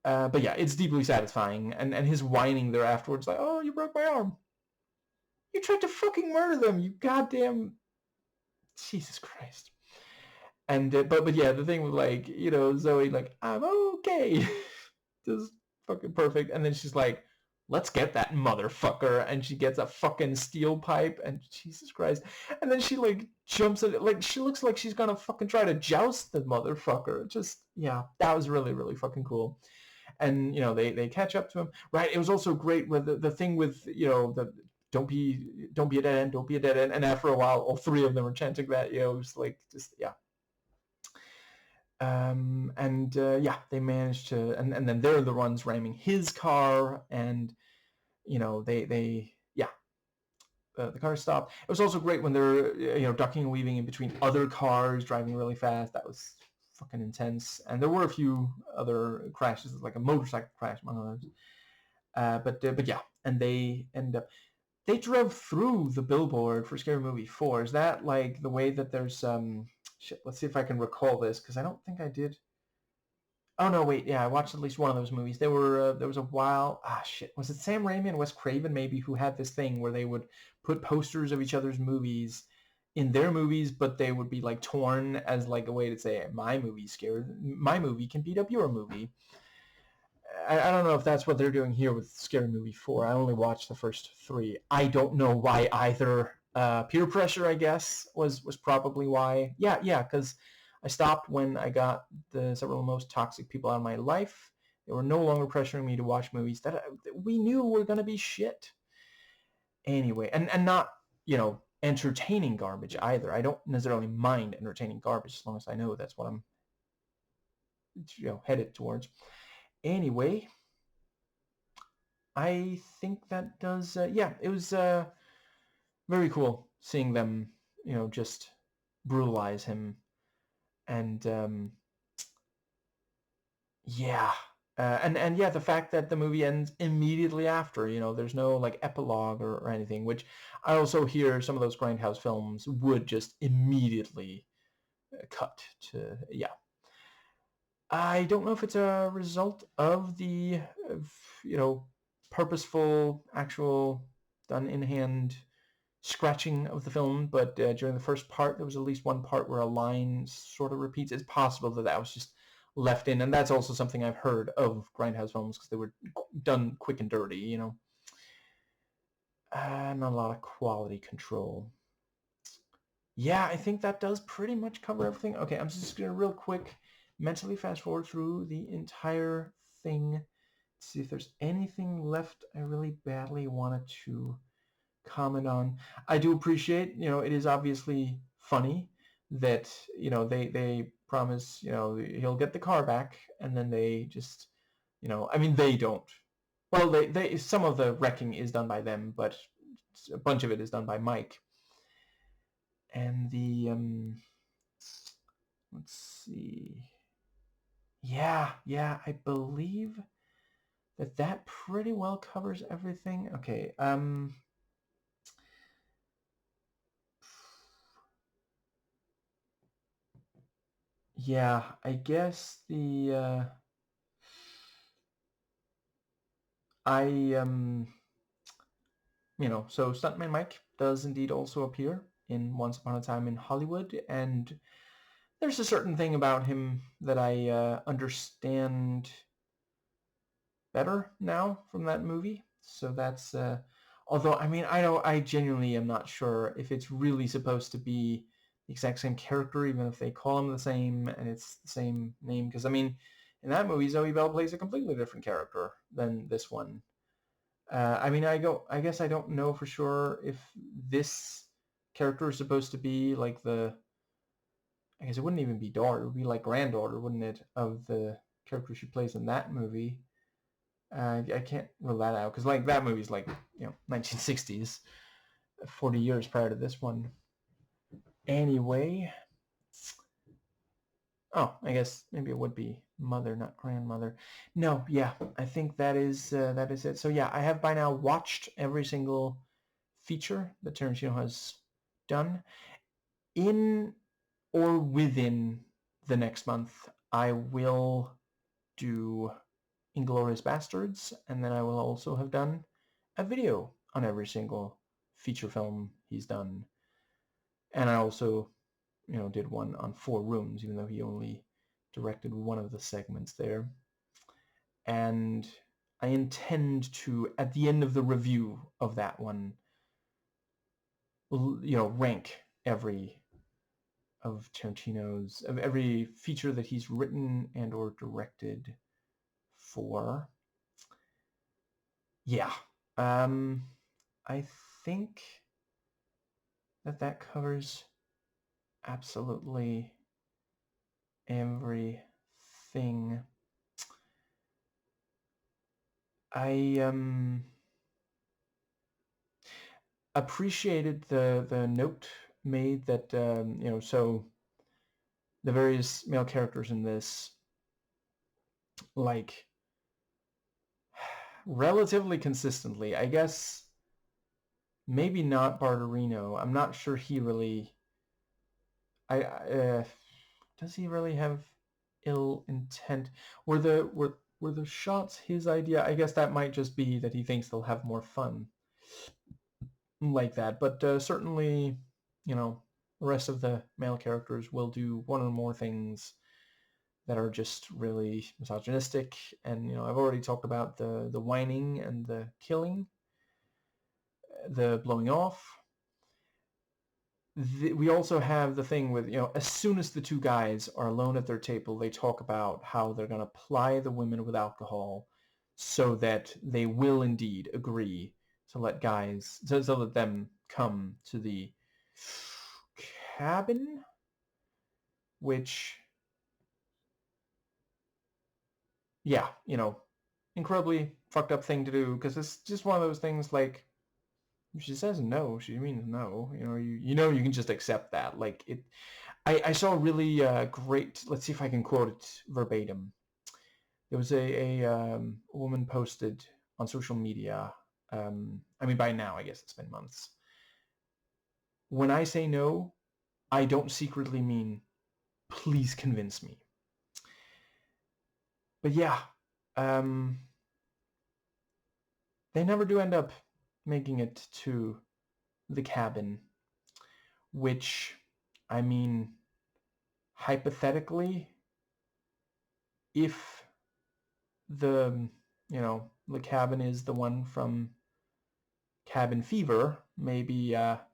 But yeah, it's deeply satisfying. And his whining there afterwards, like, oh, you broke my arm. You tried to fucking murder them, you goddamn... Jesus Christ. And but yeah, the thing with, like, Zoe, like, I'm okay. Just fucking perfect. And then she's like, let's get that motherfucker. And she gets a fucking steel pipe, and Jesus Christ. And then she, like, jumps at it. Like, she looks like she's gonna fucking try to joust the motherfucker. Just, yeah, that was really, really fucking cool. And, they catch up to him. Right, it was also great with the thing with, the don't be a dead end, don't be a dead end. And after a while, all three of them are chanting that, it was like, just, yeah. And yeah, they managed to, and then they're the ones ramming his car, and they yeah, the car stopped. It was also great when they're ducking and weaving in between other cars driving really fast. That was fucking intense. And there were a few other crashes, like a motorcycle crash among others. But yeah, and they end up, they drove through the billboard for Scary Movie 4. Is that like the way that there's shit? Let's see if I can recall this, because I don't think I did. Oh no, wait, yeah, I watched at least one of those movies. There was a while. Shit, was it Sam Raimi and Wes Craven maybe who had this thing where they would put posters of each other's movies in their movies, but they would be like torn as like a way to say my movie's scary. My movie can beat up your movie. I don't know if that's what they're doing here with Scary Movie 4. I only watched the first 3. I don't know why either. Peer pressure, I guess, was probably why. Yeah, because I stopped when I got the several most toxic people out of my life. They were no longer pressuring me to watch movies that we knew were going to be shit. Anyway, and not, entertaining garbage either. I don't necessarily mind entertaining garbage as long as I know that's what I'm headed towards. Anyway, I think that does, yeah, it was very cool seeing them, just brutalize him. And yeah, and yeah, the fact that the movie ends immediately after, there's no like epilogue or anything, which I also hear some of those grindhouse films would just immediately cut to, yeah. I don't know if it's a result of the, purposeful, actual, done in hand scratching of the film, but during the first part, there was at least one part where a line sort of repeats. It's possible that that was just left in, and that's also something I've heard of grindhouse films because they were done quick and dirty, not a lot of quality control. Yeah, I think that does pretty much cover everything. Okay, I'm just gonna real quick mentally fast forward through the entire thing, see if there's anything left I really badly wanted to comment on. I do appreciate, it is obviously funny that, they promise, he'll get the car back, and then they just, I mean, they don't. Well, they some of the wrecking is done by them, but a bunch of it is done by Mike. And the let's see. Yeah, I believe that pretty well covers everything. Okay, yeah, I guess the so Stuntman Mike does indeed also appear in Once Upon a Time in Hollywood, and there's a certain thing about him that I understand better now from that movie. So that's although I mean I genuinely am not sure if it's really supposed to be the exact same character, even if they call him the same and it's the same name. Because I mean, in that movie, Zoe Bell plays a completely different character than this one. I mean, I guess I don't know for sure if this character is supposed to be like I guess it wouldn't even be daughter. It would be like granddaughter, wouldn't it, of the character she plays in that movie. I can't rule that out because like that movie's like 1960s, 40 years prior to this one. Anyway, oh, I guess maybe it would be mother, not grandmother. No, yeah, I think that is it. So yeah, I have by now watched every single feature that Tarantino has done. In or within the next month, I will do Inglourious Bastards, and then I will also have done a video on every single feature film he's done. And I also, did one on Four Rooms, even though he only directed one of the segments there. And I intend to, at the end of the review of that one, rank every of Tarantino's, of every feature that he's written and or directed for. Yeah. I think that covers absolutely everything. I appreciated the note made that so the various male characters in this, like, relatively consistently, I guess maybe not Barterino. I'm not sure he really does he really have ill intent? Were the shots his idea? I guess that might just be that he thinks they'll have more fun like that. But certainly, the rest of the male characters will do one or more things that are just really misogynistic. And I've already talked about the whining and the killing, the blowing off. We also have the thing with, as soon as the two guys are alone at their table, they talk about how they're going to ply the women with alcohol so that they will indeed agree to let them come to the cabin, which, yeah, incredibly fucked up thing to do, because it's just one of those things, like, if she says no, she means no. You can just accept that. Like, it. I saw a really great. Let's see if I can quote it verbatim. There was a woman posted on social media. I mean, by now, I guess it's been months. When I say no, I don't secretly mean please convince me. But yeah, they never do end up making it to the cabin, which, I mean, hypothetically, if the the cabin is the one from Cabin Fever, maybe that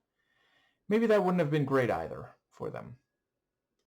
wouldn't have been great either for them.